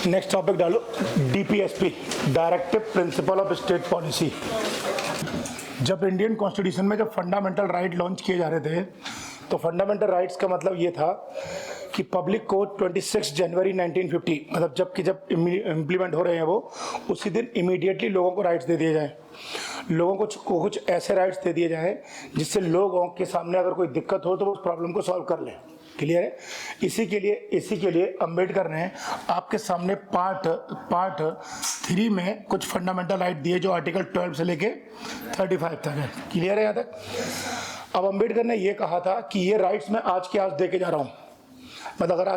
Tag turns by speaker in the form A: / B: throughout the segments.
A: Next topic डालो, DPSP, directive principle of state policy. जब Indian constitution में जब फंडामेंटल राइट लॉन्च किए जा रहे थे तो फंडामेंटल राइट्स का मतलब ये था कि पब्लिक को 26 जनवरी 1950 मतलब जब इम्प्लीमेंट हो रहे हैं वो उसी दिन इमीडिएटली लोगों को राइट्स दे दिए जाएं, लोगों को कुछ ऐसे राइट्स दे दिए जाएं जिससे लोगों के सामने अगर कोई दिक्कत हो तो वो उस प्रॉब्लम को सॉल्व कर लें। क्लियर है? इसी के लिए अंबेडकर ने आपके सामने पार्ट 3 में कुछ फंडामेंटल राइट दिए जो आर्टिकल 12 से लेके 35 तक है। क्लियर है यहाँ तक? अब अंबेडकर ने ये कहा था कि ये राइट्स मैं आज के आज दे के जा रहा हूँ, मतलब अगर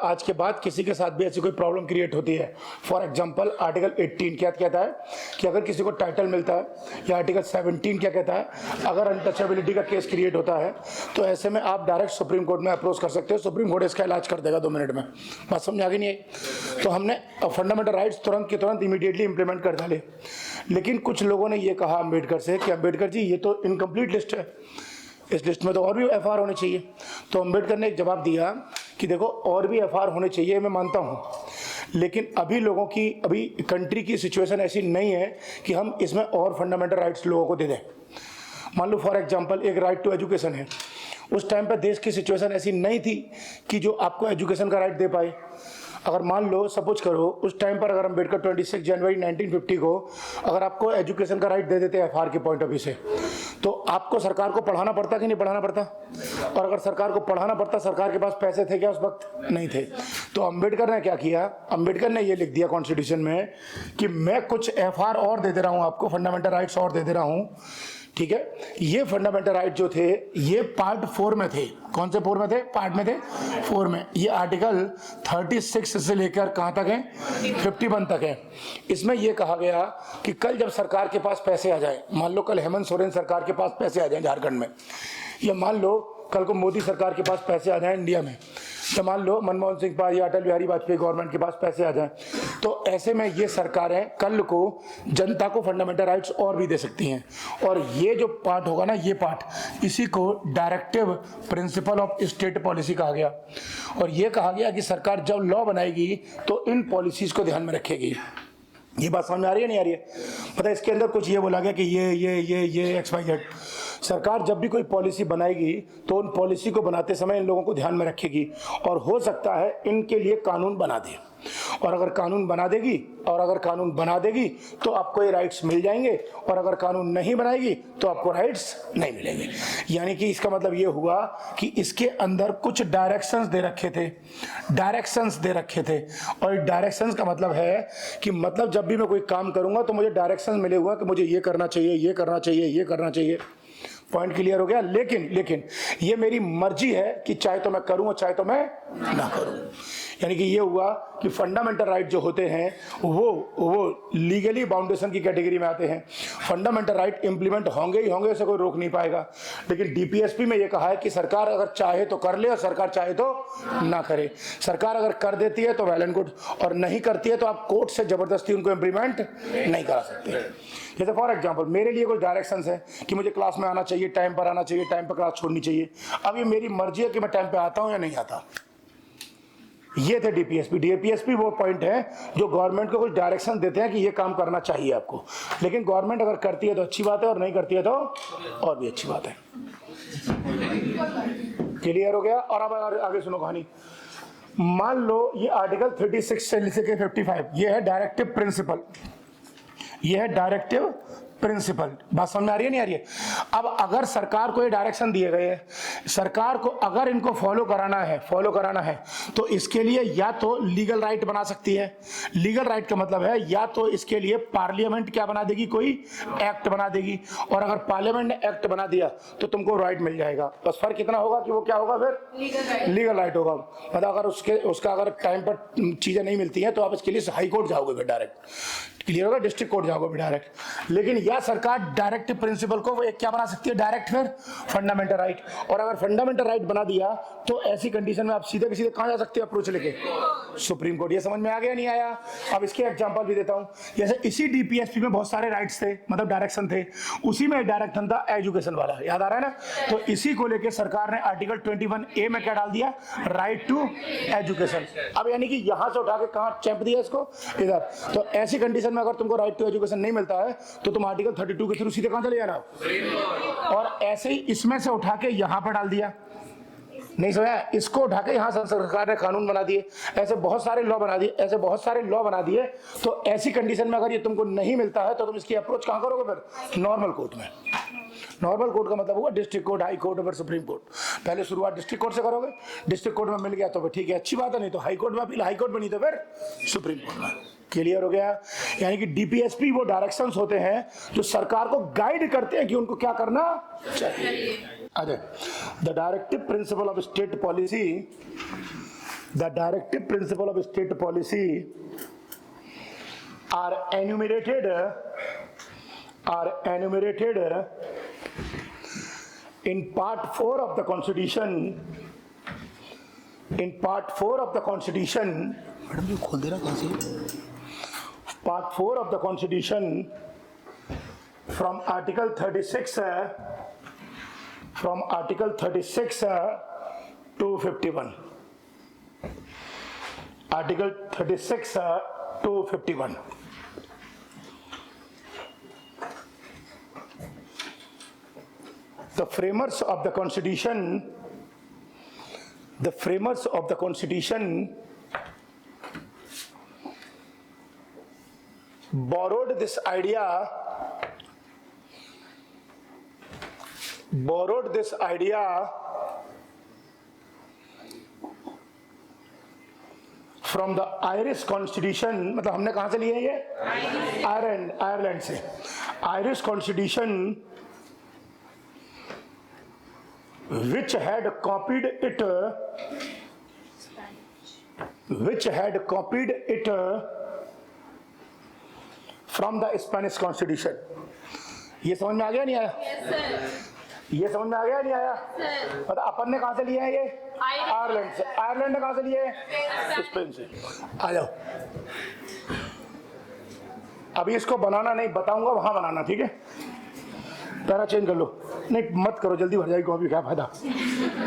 A: आज के बाद किसी के साथ भी ऐसी कोई प्रॉब्लम क्रिएट होती है, फॉर एग्जांपल आर्टिकल 18 क्या कहता है कि अगर किसी को टाइटल मिलता है, या आर्टिकल 17 क्या कहता है अगर अनटचेबिलिटी का केस क्रिएट होता है तो ऐसे में आप डायरेक्ट सुप्रीम कोर्ट में अप्रोच कर सकते हो, सुप्रीम कोर्ट इसका इलाज कर देगा 2 मिनट में। बात समझ आ गई नहीं आई? तो हमने फंडामेंटल राइट्स तुरंत के तुरंत इमीडिएटली इंप्लीमेंट कर डाले। लेकिन कुछ लोगों ने ये कहा अम्बेडकर से कि अम्बेडकर जी ये तो इनकम्प्लीट लिस्ट है, इस लिस्ट में तो और भी एफआर होने चाहिए। तो अम्बेडकर ने एक जवाब दिया कि देखो और भी एफआर होने चाहिए, मैं मानता हूँ, लेकिन अभी कंट्री की सिचुएशन ऐसी नहीं है कि हम इसमें और फंडामेंटल राइट्स लोगों को दे दें। मान लो फॉर एग्जांपल एक राइट टू एजुकेशन है, उस टाइम पर देश की सिचुएशन ऐसी नहीं थी कि जो आपको एजुकेशन का राइट दे पाए। अगर मान लो सपोज करो उस टाइम पर अगर अम्बेडकर 26 जनवरी 1950 को अगर आपको एजुकेशन का राइट दे देते एफआर के पॉइंट ऑफ व्यू से, तो आपको सरकार को पढ़ाना पड़ता कि नहीं पढ़ाना पड़ता? और अगर सरकार को पढ़ाना पड़ता, सरकार के पास पैसे थे क्या उस वक्त? नहीं थे। तो अम्बेडकर ने क्या किया, अम्बेडकर ने ये लिख दिया कॉन्स्टिट्यूशन में कि मैं कुछ एफआर और दे दे रहा हूँ आपको, फंडामेंटल राइट्स और दे दे रहा हूँ। ठीक है, ये फंडामेंटल राइट जो थे ये पार्ट 4 में थे। कौन से 4 में थे? पार्ट में थे 4 में। ये आर्टिकल 36 से लेकर कहाँ तक है? 51 तक है। इसमें ये कहा गया कि कल जब सरकार के पास पैसे आ जाए, मान लो कल हेमंत सोरेन सरकार के पास पैसे आ जाए झारखंड में, या मान लो कल को मोदी सरकार के पास पैसे आ जाए इंडिया में, या मान लो मनमोहन सिंह पास या अटल बिहारी वाजपेयी गवर्नमेंट के पास पैसे आ जाएं, तो ऐसे में ये सरकारें कल को जनता को फंडामेंटल राइट्स और भी दे सकती हैं। और ये जो पार्ट होगा ना, ये पार्ट, इसी को directive principle of state policy कहा गया। और ये कहा गया कि सरकार जब लॉ बनाएगी तो इन पॉलिसीज को ध्यान में रखेगी। ये बात समझ में आ रही है नहीं आ रही है? पता है इसके अंदर कुछ ये बोला गया कि ये XYZ सरकार जब भी कोई पॉलिसी बनाएगी तो उन पॉलिसी को बनाते समय इन लोगों को ध्यान में रखेगी, और हो सकता है इनके लिए कानून बना दे। और अगर कानून बना देगी तो आपको ये राइट्स मिल जाएंगे, और अगर कानून नहीं बनाएगी तो आपको राइट्स नहीं मिलेंगे। यानी कि इसका मतलब ये हुआ कि इसके अंदर कुछ डायरेक्शंस दे रखे थे। और डायरेक्शंस का मतलब है कि मतलब जब भी मैं कोई काम करूंगा तो मुझे डायरेक्शंस मिले हुआ कि मुझे ये करना चाहिए, ये करना चाहिए, ये करना चाहिए। पॉइंट क्लियर हो गया? लेकिन ये मेरी मर्जी है कि चाहे तो मैं करूं और चाहे तो मैं ना करूं। यानी कि ये हुआ कि फंडामेंटल राइट जो होते हैं वो लीगली बाउंडेशन की कैटेगरी में आते हैं। फंडामेंटल राइट इंप्लीमेंट होंगे ही होंगे, उसे कोई रोक नहीं पाएगा। लेकिन डीपीएसपी में ये कहा है कि सरकार अगर चाहे तो कर ले और सरकार चाहे तो ना करे। सरकार अगर कर देती है तो वेल एंड गुड, और नहीं करती है तो आप कोर्ट से जबरदस्ती उनको इंप्लीमेंट नहीं करा सकते। जैसे फॉर एग्जांपल मेरे लिए कुछ डायरेक्शंस है कि मुझे क्लास में आना चाहिए, टाइम पर आना चाहिए, टाइम पर क्लास छोड़नी चाहिए। अब ये मेरी मर्जी है कि मैं टाइम पे आता हूं या नहीं आता। ये थे डीपीएसपी। डीपीएसपी वो पॉइंट है जो गवर्नमेंट को कुछ डायरेक्शन देते हैं कि ये काम करना चाहिए आपको, लेकिन गवर्नमेंट अगर करती है तो अच्छी बात है और नहीं करती है तो और भी अच्छी बात है। क्लियर हो गया? और अब आगे सुनो कहानी। मान लो ये आर्टिकल 36 से लेकर 55 ये है डायरेक्टिव प्रिंसिपल, ये है डायरेक्टिव प्रिंसिपल। बात समझ में आ रही है नहीं आ रही है? अब अगर सरकार को ये डायरेक्शन दिए गए हैं, सरकार को अगर इनको फॉलो कराना है तो इसके लिए या तो लीगल राइट बना सकती है। लीगल राइट का मतलब है या तो इसके लिए पार्लियामेंट क्या बना देगी, कोई एक्ट बना देगी, और अगर पार्लियामेंट ने एक्ट बना दिया तो तुमको राइट मिल जाएगा। बस फर्क इतना होगा कि वो क्या होगा, फिर लीगल राइट होगा। मतलब अगर उसका अगर टाइम पर चीजें नहीं मिलती हैं तो आप इसके लिए हाई कोर्ट जाओगे फिर डायरेक्ट। क्लियर होगा, डिस्ट्रिक्ट कोर्ट जाओगे भी डायरेक्ट। लेकिन यह सरकार डायरेक्टिव प्रिंसिपल को वो एक क्या बना सकती है डायरेक्ट, फिर फंडामेंटल राइट। और अगर फंडामेंटल राइट बना दिया तो ऐसी कंडीशन में आप सीधे के सीधे कहां जा सकते हो अप्रोच लेके, सुप्रीम कोर्ट। ये समझ में आ गया नहीं आया? अब इसके एग्जांपल भी देता हूं। जैसे इसी डीपीएसपी में बहुत सारे राइट्स थे, मतलब डायरेक्शन थे, उसी में डायरेक्शन था एजुकेशन वाला, याद आ रहा है ना? तो इसी को लेकर सरकार ने आर्टिकल 21A में क्या डाल दिया, राइट टू एजुकेशन। अब यानी कि यहां से उठा के कहां चैंप दिया इसको, इधर। तो ऐसी कंडीशन में अगर तुमको राइट टू एजुकेशन नहीं मिलता है तो तुम आर्टिकल 32 के थ्रू सीधे कहां चले जाना, और ऐसे ही इसमें से उठा के यहां पर डाल दिया। नहीं समझा? इसको उठा के यहां सरकार ने कानून बना दिए, ऐसे बहुत सारे लॉ बना दिए, ऐसे बहुत सारे लॉ बना दिए। तो ऐसी कंडीशन में अगर ये तुमको नहीं मिलता है तो तुम इसकी अप्रोच कहां करोगे, फिर नॉर्मल कोर्ट में। नॉर्मल कोर्ट का मतलब हुआ डिस्ट्रिक्ट कोर्ट, हाई कोर्ट और सुप्रीम कोर्ट। पहले शुरुआत डिस्ट्रिक्ट कोर्ट से करोगे, डिस्ट्रिक्ट कोर्ट में मिल गया तो फिर ठीक है, अच्छी बात है, नहीं तो हाई कोर्ट में अपील, हाई कोर्ट में नहीं तो फिर सुप्रीम कोर्ट में। क्लियर हो गया? यानी कि डीपीएसपी वो डायरेक्शंस होते हैं जो सरकार को गाइड करते हैं कि उनको क्या करना चाहिए। अरे the directive principle of state policy, the directive principle of state policy are enumerated in part 4 of the constitution, in part 4 of the constitution, madam जी खोल दे रहा कहां से, part 4 of the constitution from article 36 to 51, article 36 to 51। The framers of the constitution borrowed this idea from the Irish constitution। मतलब हमने कहां से लिए ये, आयरलैंड से। Irish constitution which had copied it from the Spanish Constitution। ये समझ में आ गया नहीं आया? ये समझ में आ गया नहीं आया? मतलब अपन ने कहां से लिया है ये, आयरलैंड से। आयरलैंड ने कहां से लिया है, स्पेन से। आ जाओ, अभी इसको बनाना नहीं, बताऊंगा वहां बनाना, ठीक है? पैरा चेंज कर लो, नहीं मत करो, जल्दी भर जाएगी कॉपी, क्या फायदा।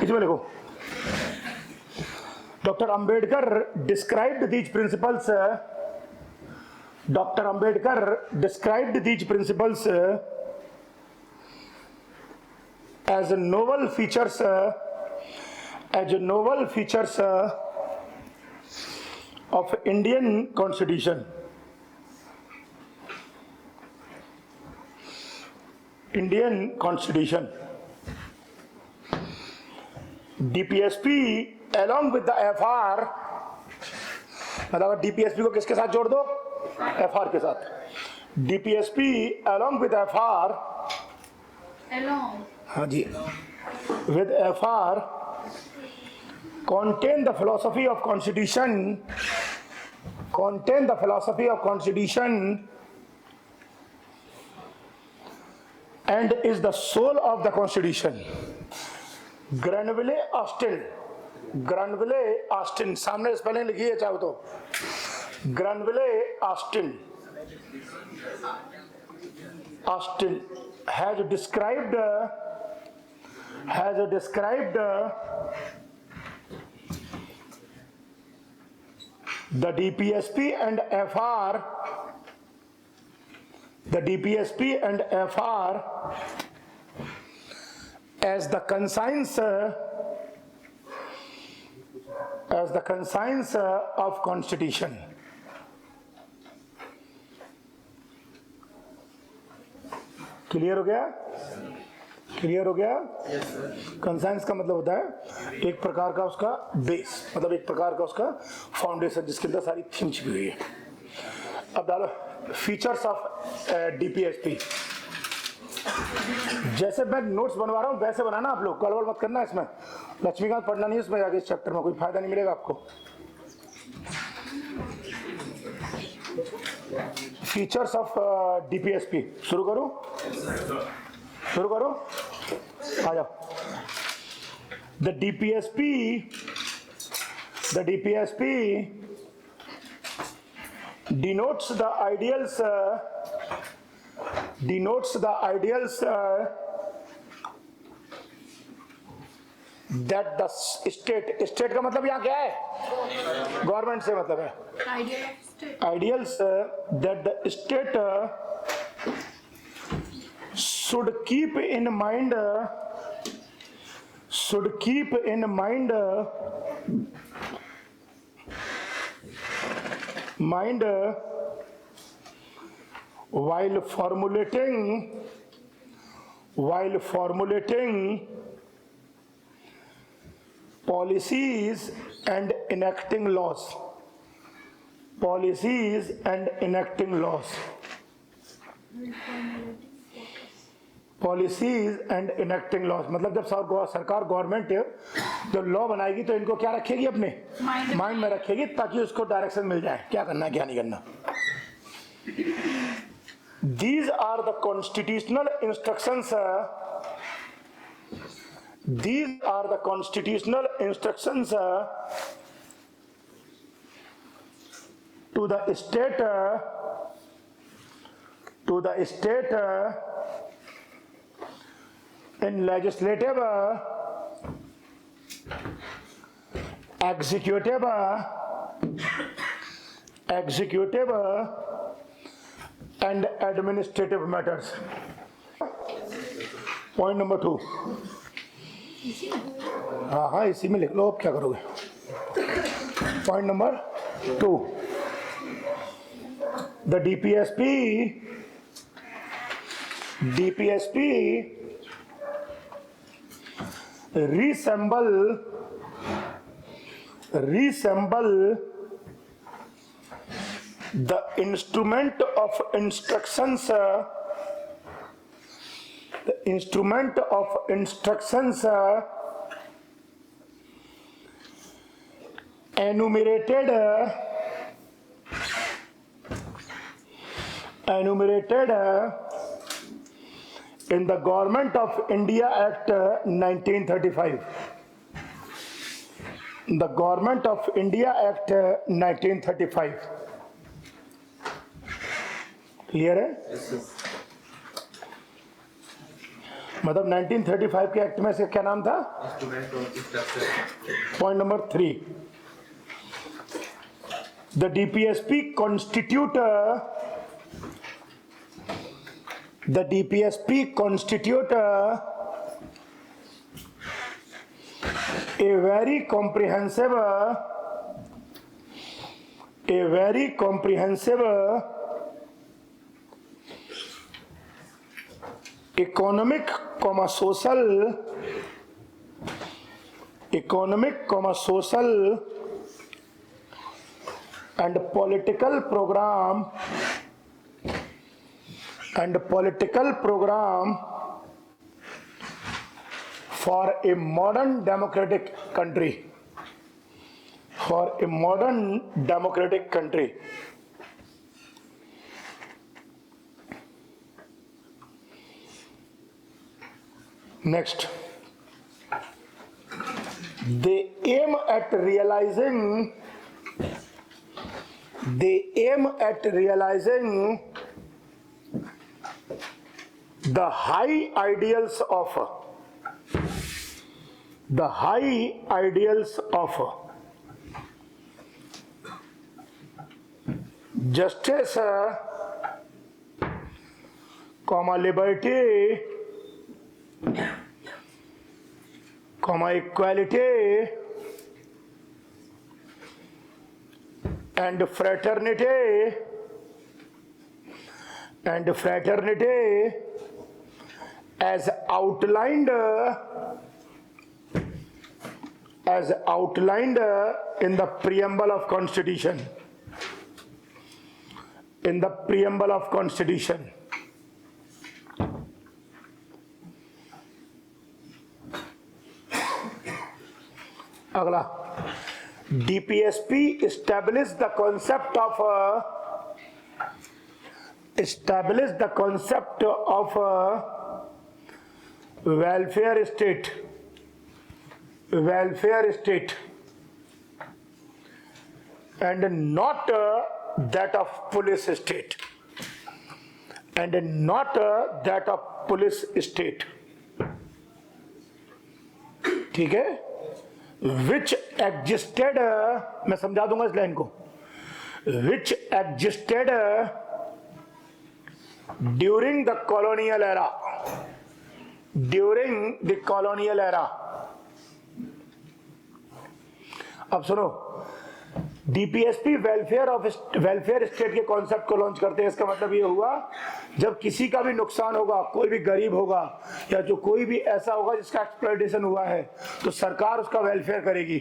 A: इसमें लिखो, doctor Ambedkar described these principles, doctor Ambedkar described these principles as novel features of Indian Constitution। Indian constitution. DPSP along with the FR, मतलब डीपीएसपी को किसके साथ जोड़ दो, FR के साथ। डीपीएसपी along with FR, हाँ जी, with FR contain the philosophy of constitution and is the soul of the constitution। Granville Austin, सामने स्पेलिंग लिखी है चाहो तो, Granville Austin has described the DPSP and FR as the conscience of constitution। Clear हो गया? Clear हो गया? Conscience का मतलब होता है एक प्रकार का उसका बेस, मतलब एक प्रकार का उसका फाउंडेशन जिसके अंदर सारी थीम छिपी हुई है। अब डालो फीचर्स ऑफ डीपीएसपी। जैसे मैं नोट्स बनवा रहा हूँ वैसे बनाना आप लोग, गड़बड़ मत करना इसमें। लक्ष्मीकांत पढ़ना नहीं इसमें जाके, इस चैप्टर में कोई फायदा नहीं मिलेगा आपको। Features of DPSP. शुरू करो, शुरू करो, आ जाओ। The DPSP denotes the ideals that the state का मतलब यहाँ क्या है, गवर्नमेंट से मतलब है ideals that the state should keep in mind while formulating policies and enacting laws. मतलब जब सरकार गवर्नमेंट जब लॉ बनाएगी तो इनको क्या रखेगी, अपने माइंड में रखेगी, ताकि उसको डायरेक्शन मिल जाए क्या करना क्या नहीं करना। These are the constitutional instructions to the state in legislative, executive and administrative matters. Point number 2। हाँ इसी में लिख लो, अब क्या करोगे। Point number 2, the DPSP resemble the instrument of instructions enumerated in the Government of India Act 1935. The Government of India Act 1935। Clear है? मतलब 1935 के एक्ट में से क्या नाम था? Point number 3, the DPSP constitute a very comprehensive economic, social and political program for a modern democratic country. Next, they aim at realizing the high ideals of justice, liberty, equality and fraternity as outlined in the preamble of Constitution. अगला, DPSP established the concept of establish the concept of welfare state and not that of police state ठीक है, which existed, मैं समझा दूंगा इस line को, which existed during the colonial era. अब सुनो, डीपीएसपी वेलफेयर स्टेट के कॉन्सेप्ट को लॉन्च करते हैं। इसका मतलब ये हुआ, जब किसी का भी नुकसान होगा, कोई भी गरीब होगा या जो कोई भी ऐसा होगा जिसका एक्सप्लॉयटेशन हुआ है, तो सरकार उसका वेलफेयर करेगी।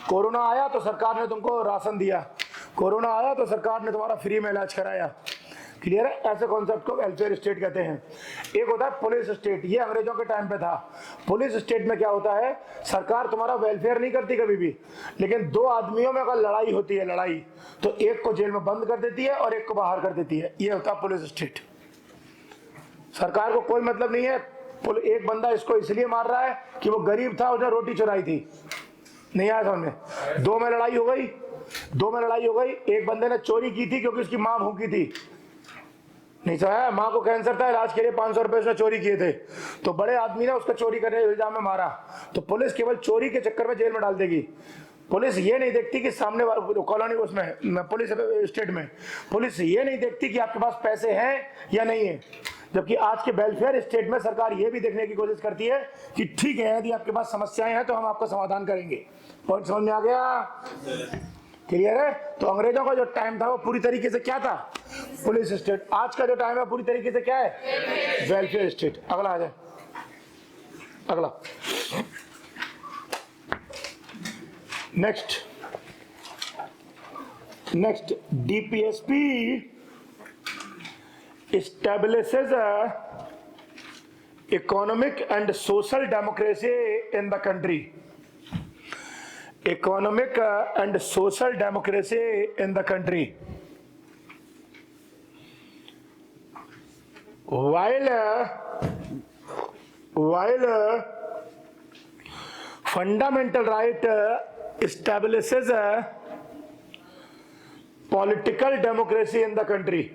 A: कोरोना आया तो सरकार ने तुमको राशन दिया, कोरोना आया तो सरकार ने तुम्हारा फ्री में इलाज कराया। क्लियर है? ऐसे कॉन्सेप्ट को वेलफेयर स्टेट कहते हैं। एक होता है पुलिस स्टेट, ये अंग्रेजों के टाइम पे था। पुलिस स्टेट में क्या होता है, सरकार तुम्हारा वेलफेयर नहीं करती कभी भी, लेकिन दो आदमियों में अगर लड़ाई होती है, लड़ाई, तो एक को जेल में बंद कर देती है और एक को बाहर कर देती है। ये होता है पुलिस स्टेट। सरकार को कोई मतलब नहीं है, एक बंदा इसको इसलिए मार रहा है कि वो गरीब था, उसने रोटी चुराई थी। नहीं आया समझ में? दो में लड़ाई हो गई, एक बंदे ने चोरी की थी क्योंकि उसकी मां भूखी थी, नहीं समझा? माँ को कैंसर था, इलाज के लिए 500 रुपए उसने चोरी किए थे, तो बड़े आदमी ने उसको चोरी करने के इल्जाम में मारा, तो पुलिस केवल चोरी के चक्कर में जेल में डाल देगी। पुलिस ये नहीं देखती कि सामने कॉलोनी उसमें पुलिस स्टेट में पुलिस ये नहीं देखती कि आपके पास पैसे हैं या नहीं है। जबकि आज के वेलफेयर स्टेट में सरकार ये भी देखने की कोशिश करती है कि ठीक है, यदि आपके पास समस्याएं हैं तो हम आपका समाधान करेंगे। पॉइंट समझ में आ गया? क्लियर है? तो अंग्रेजों का जो टाइम था वो पूरी तरीके से क्या था, पुलिस स्टेट। आज का जो टाइम है पूरी तरीके से क्या है, वेलफेयर स्टेट। अगला आ जाए, अगला next DPSP establishes economic and social democracy in the country. Economic and social democracy in the country. While fundamental right establishes political democracy in the country.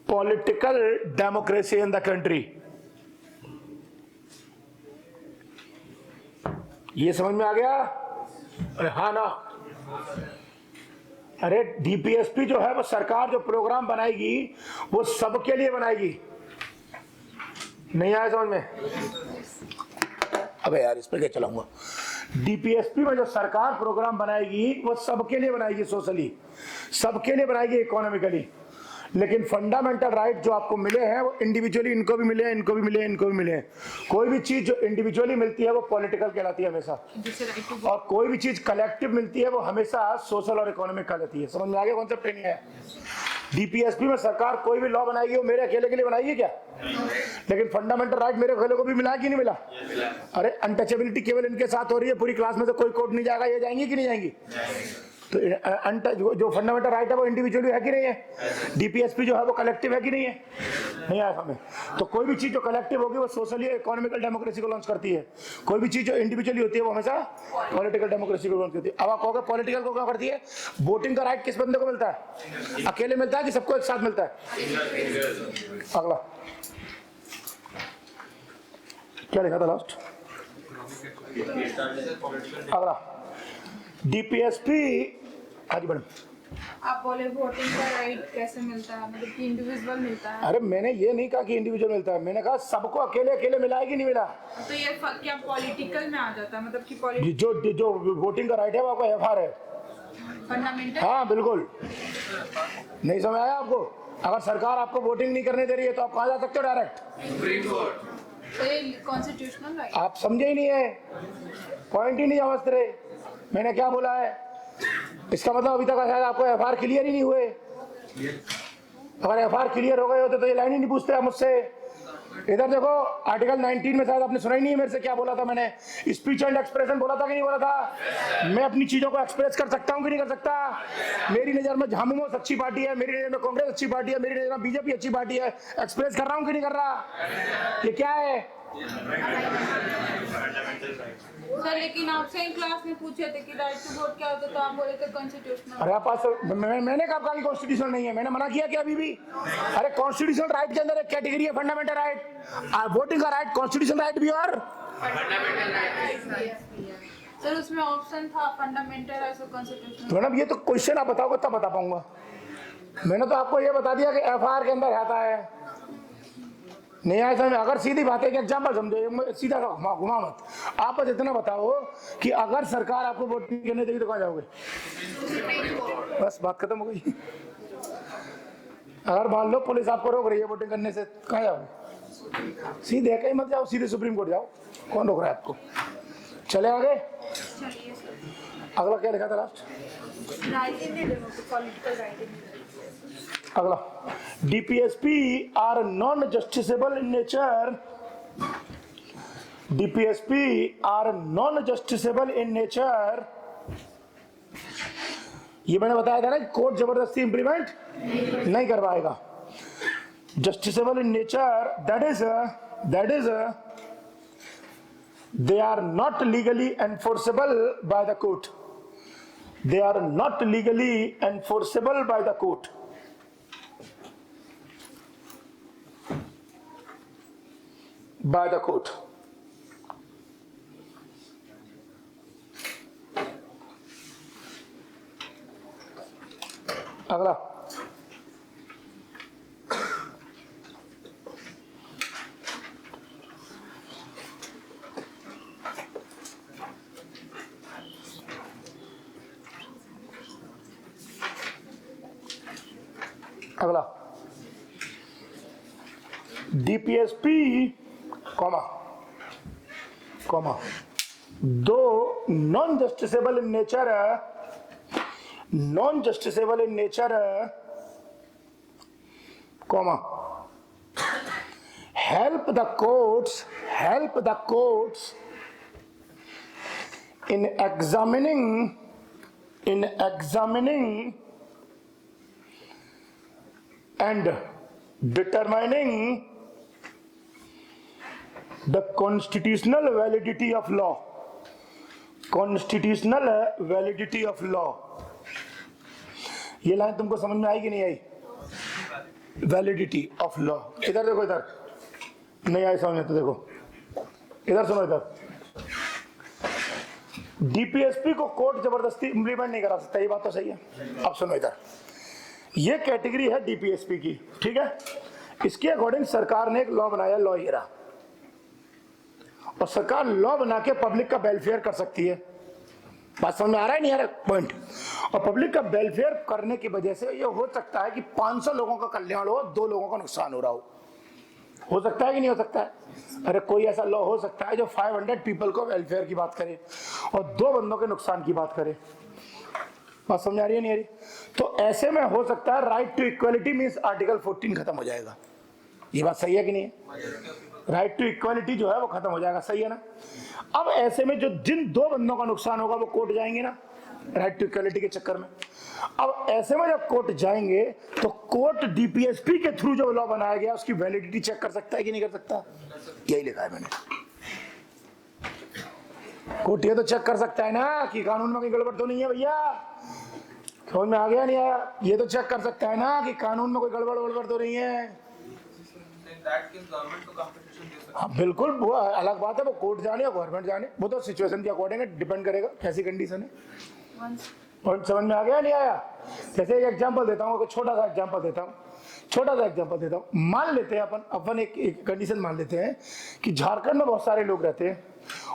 A: Political democracy in the country. ये समझ में आ गया? अरे हाँ ना? अरे DPSP जो है वो सरकार जो प्रोग्राम बनाएगी वो सबके लिए बनाएगी। नहीं आया समझ में? अबे यार इस पे क्या चलाऊंगा? डीपीएसपी में जो सरकार प्रोग्राम बनाएगी वो सबके लिए बनाएगी, सोशली सबके लिए बनाएगी, इकोनॉमिकली। लेकिन फंडामेंटल राइट जो आपको मिले हैं वो इंडिविजुअली, इनको भी मिले हैं, इनको भी मिले हैं, इनको भी मिले हैं। कोई भी चीज जो इंडिविजुअली मिलती है वो पॉलिटिकल कहलाती है हमेशा, और कोई भी चीज कलेक्टिव मिलती है वो हमेशा सोशल और इकोनॉमिक कहलाती है। समझ में आ गया कॉन्सेप्ट? नहीं है? डीपीएसपी में सरकार कोई भी लॉ बनाएगी वो मेरे अकेले के लिए बनाएगी क्या? लेकिन फंडामेंटल राइट मेरे अकेले को भी मिला कि नहीं मिला? अरे अनटचेबिलिटी केवल इनके साथ हो रही है, पूरी क्लास में से कोई कोर्ट नहीं जाएगा, ये जाएंगी कि नहीं जाएंगी? तो जो फंडामेंटल राइट है वो इंडिविजुअली है कि नहीं है? डीपीएसपी जो है वो कलेक्टिव है कि नहीं है? नहीं आया हमें? तो कोई भी चीज जो कलेक्टिव होगी वो सोशली इकोनॉमिकल डेमोक्रेसी को लॉन्च करती है, कोई भी चीज जो इंडिविजुअली होती है वो हमेशा पॉलिटिकल डेमोक्रेसी को लॉन्च करती है। अब आप कहोगे पॉलिटिकल को क्या करती है? वोटिंग का राइट किस बंदे को मिलता है? अकेले मिलता है कि सबको एक साथ मिलता है? अगला क्या लिखा था लास्ट? अगला डीपीएसपी। हाँ जी मैडम,
B: आप बोले वोटिंग का राइट कैसे मिलता है, मतलब कि इंडिविजुअल मिलता है?
A: अरे मैंने ये नहीं कहा कि इंडिविजुअल मिलता है, मैंने कहा सबको अकेले अकेले मिला है कि नहीं मिला।
B: तो ये क्या पॉलिटिकल में आ जाता है, मतलब कि
A: जो वोटिंग का राइट है वो आपका एफआर है,
B: फंडामेंटल।
A: हाँ बिल्कुल। नहीं समझ आया आपको? अगर सरकार आपको वोटिंग नहीं करने दे रही है तो आप कहाँ जा सकते हो? Direct
B: constitutional right.
A: आप समझे ही नहीं है, पॉइंट ही नहीं समझते रहे। मैंने क्या बोला है? इसका मतलब अभी तक शायद आपको एफआर क्लियर ही नहीं हुए। अगर एफआर क्लियर हो गए होते तो ये लाइन ही नहीं पूछते आप मुझसे। इधर देखो आर्टिकल 19 में, शायद आपने सुना ही नहीं है मेरे से क्या बोला था मैंने, स्पीच एंड एक्सप्रेशन बोला था कि नहीं बोला था। मैं अपनी चीजों को एक्सप्रेस कर सकता हूं कि नहीं कर सकता। मेरी नजर में झामुमो अच्छी पार्टी है, मेरी नजर में कांग्रेस अच्छी पार्टी है, मेरी नजर में बीजेपी अच्छी पार्टी है, एक्सप्रेस कर रहा हूं कि नहीं कर रहा। ये क्या है
B: सर? लेकिन आपसे इन क्लास में पूछे थे कि राइट टू वोट क्या होता है, तो आप बोले थे कॉन्स्टिट्यूशनल।
A: अरे आप पास मैंने कहा कि कॉन्स्टिट्यूशनल नहीं है, मैंने मना किया कि अभी भी। अरे कॉन्स्टिट्यूशनल राइट के अंदर एक कैटेगरी है फंडामेंटल राइट, वोटिंग का राइट कॉन्स्टिट्यूशनल राइट भी और
B: सर उसमें ऑप्शन था फंडामेंटल राइट्स और कॉन्स्टिट्यूशनल।
A: मैडम ये तो क्वेश्चन आप बताओगे तब बता पाऊंगा। मैंने तो आपको ये बता दिया कि एफआईआर के अंदर आता है, नहीं आया समझ। अगर सीधी बात है कि एग्जाम्पल समझो, सीधा घुमा मत। आप बस इतना बताओ कि अगर सरकार आपको वोट नहीं करने देगी तो कहाँ जाओगे? बस बात खत्म हो गई। अगर मान लो पुलिस आपको रोक रही है वोटिंग करने से, कहाँ जाओगे? सीधे कहीं मत जाओ, सीधे सुप्रीम कोर्ट जाओ। कौन रोक रहा है आपको? चले आगे। अगला क्या लिखा था लास्ट? अगला DPSP are non-justiciable in nature. DPSP are non-justiciable in nature. ये मैंने बताया था ना कि कोर्ट जबरदस्ती इंप्लीमेंट नहीं करवाएगा। Justiciable in nature, that is they are not legally enforceable by the court. They are not legally enforceable by the court. By the court. अगला अगला DPSP कॉमा दो non justiciable in nature comma help the courts in examining and determining the constitutional validity of law. ये line तुमको समझ में आई कि नहीं आई? Validity of law. इधर देखो, इधर नहीं आई समझ में तो देखो, इधर सुनो। इधर DPSP को कोर्ट जबरदस्ती इंप्लीमेंट नहीं करा सकता, ये बात तो सही है। अब सुनो, इधर ये कैटेगरी है DPSP की, ठीक है। इसके अकॉर्डिंग सरकार ने एक लॉ बनाया, लॉ हीरा, और सरकार लॉ बना के पब्लिक का वेलफेयर कर सकती है। बात समझ में आ रहा है नहीं आ रहा पॉइंट? और पब्लिक का वेलफेयर करने की वजह से ये हो सकता है कि 500 लोगों का कल्याण हो, 2 लोगों का नुकसान हो रहा हो सकता है कि नहीं हो सकता है? अरे कोई ऐसा लॉ हो सकता है जो 500 पीपल को वेलफेयर की बात करे और 2 बंदों के नुकसान की बात करे। बात समझ आ रही है नहीं आ रही? तो ऐसे में हो सकता है right to equality means article 14 खत्म हो जाएगा। ये बात सही है कि नहीं है? राइट टू इक्वालिटी जो है वो खत्म हो जाएगा, सही है ना? अब ऐसे में जो जिन 2 बंदों का नुकसान होगा वो कोर्ट जाएंगे ना, राइट टू इक्वालिटी के चक्कर में। अब ऐसे में जब कोर्ट जाएंगे तो कोर्ट DPSP के थ्रू जो लॉ बनाया गया उसकी वैलिडिटी चेक कर सकता है कि नहीं कर सकता? यही लिखा है मैंने। कोर्ट ये तो चेक कर सकता है ना कि कानून में कोई गड़बड़ तो नहीं है भैया। समझ में आ गया नहीं आया? ये तो चेक कर सकता है ना कि कानून में कोई गड़बड़ तो नहीं है। हाँ बिल्कुल, वो अलग बात है, वो कोर्ट जाने या गवर्नमेंट जाने, वो तो सिचुएशन के अकॉर्डिंग डिपेंड करेगा कैसी कंडीशन है। पॉइंट समझ में आ गया नहीं आया? जैसे एक एग्जांपल देता हूँ, छोटा सा एग्जांपल देता हूँ। मान लेते हैं अपन एक कंडीशन मान लेते हैं कि झारखंड में बहुत सारे लोग रहते हैं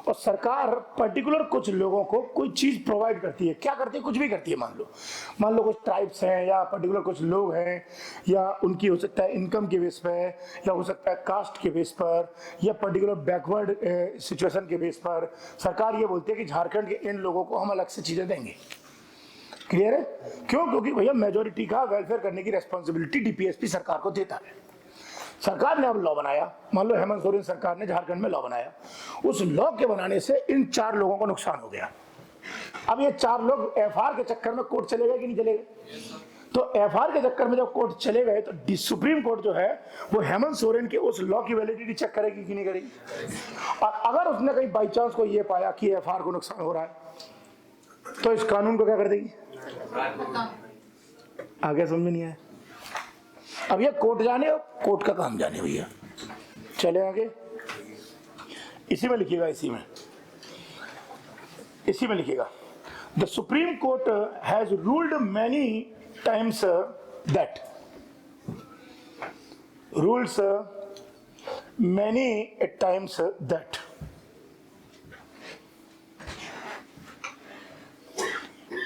A: और सरकार पर्टिकुलर कुछ लोगों को कोई चीज प्रोवाइड करती है। क्या करती है? कुछ भी करती है। मान लो कुछ ट्राइब्स हैं या पर्टिकुलर कुछ लोग हैं, या उनकी हो सकता है इनकम के बेस पर, या हो सकता है कास्ट के बेस पर, या पर्टिकुलर बैकवर्ड सिचुएशन के बेस पर सरकार ये बोलती है कि झारखंड के इन लोगों को हम अलग से चीजें देंगे। क्लियर है? क्यों? क्योंकि भैया मेजोरिटी का वेलफेयर करने की रेस्पॉन्सिबिलिटी DPSP सरकार को देता है। सरकार ने अब लॉ बनाया, मान लो हेमंत सोरेन सरकार ने झारखंड में लॉ बनाया, उस लॉ के बनाने से इन 4 लोगों को नुकसान हो गया। अब ये 4 लोग एफआर के चक्कर में कोर्ट चले गए कि नहीं चले गए? तो एफआर के चक्कर में जब कोर्ट चले गए तो सुप्रीम कोर्ट जो है वो हेमंत सोरेन के उस लॉ की वैलिडिटी चेक करेगी कि नहीं करेगी। और अगर उसने कहीं बाई चांस को ये पाया कि एफआर को नुकसान हो रहा है तो इस कानून को क्या कर देगी? आगे समझ में नहीं आया। अब ये कोर्ट जाने, कोर्ट का काम जाने भैया। चले आगे, इसी में लिखिएगा, इसी में लिखिएगा, the supreme court has ruled many times that rules many times that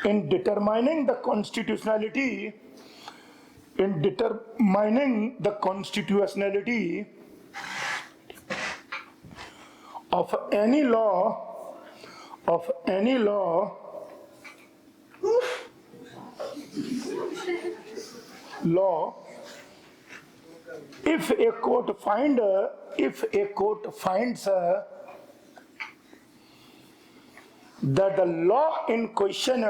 A: in determining the constitutionality of any law if a court finds that the law in question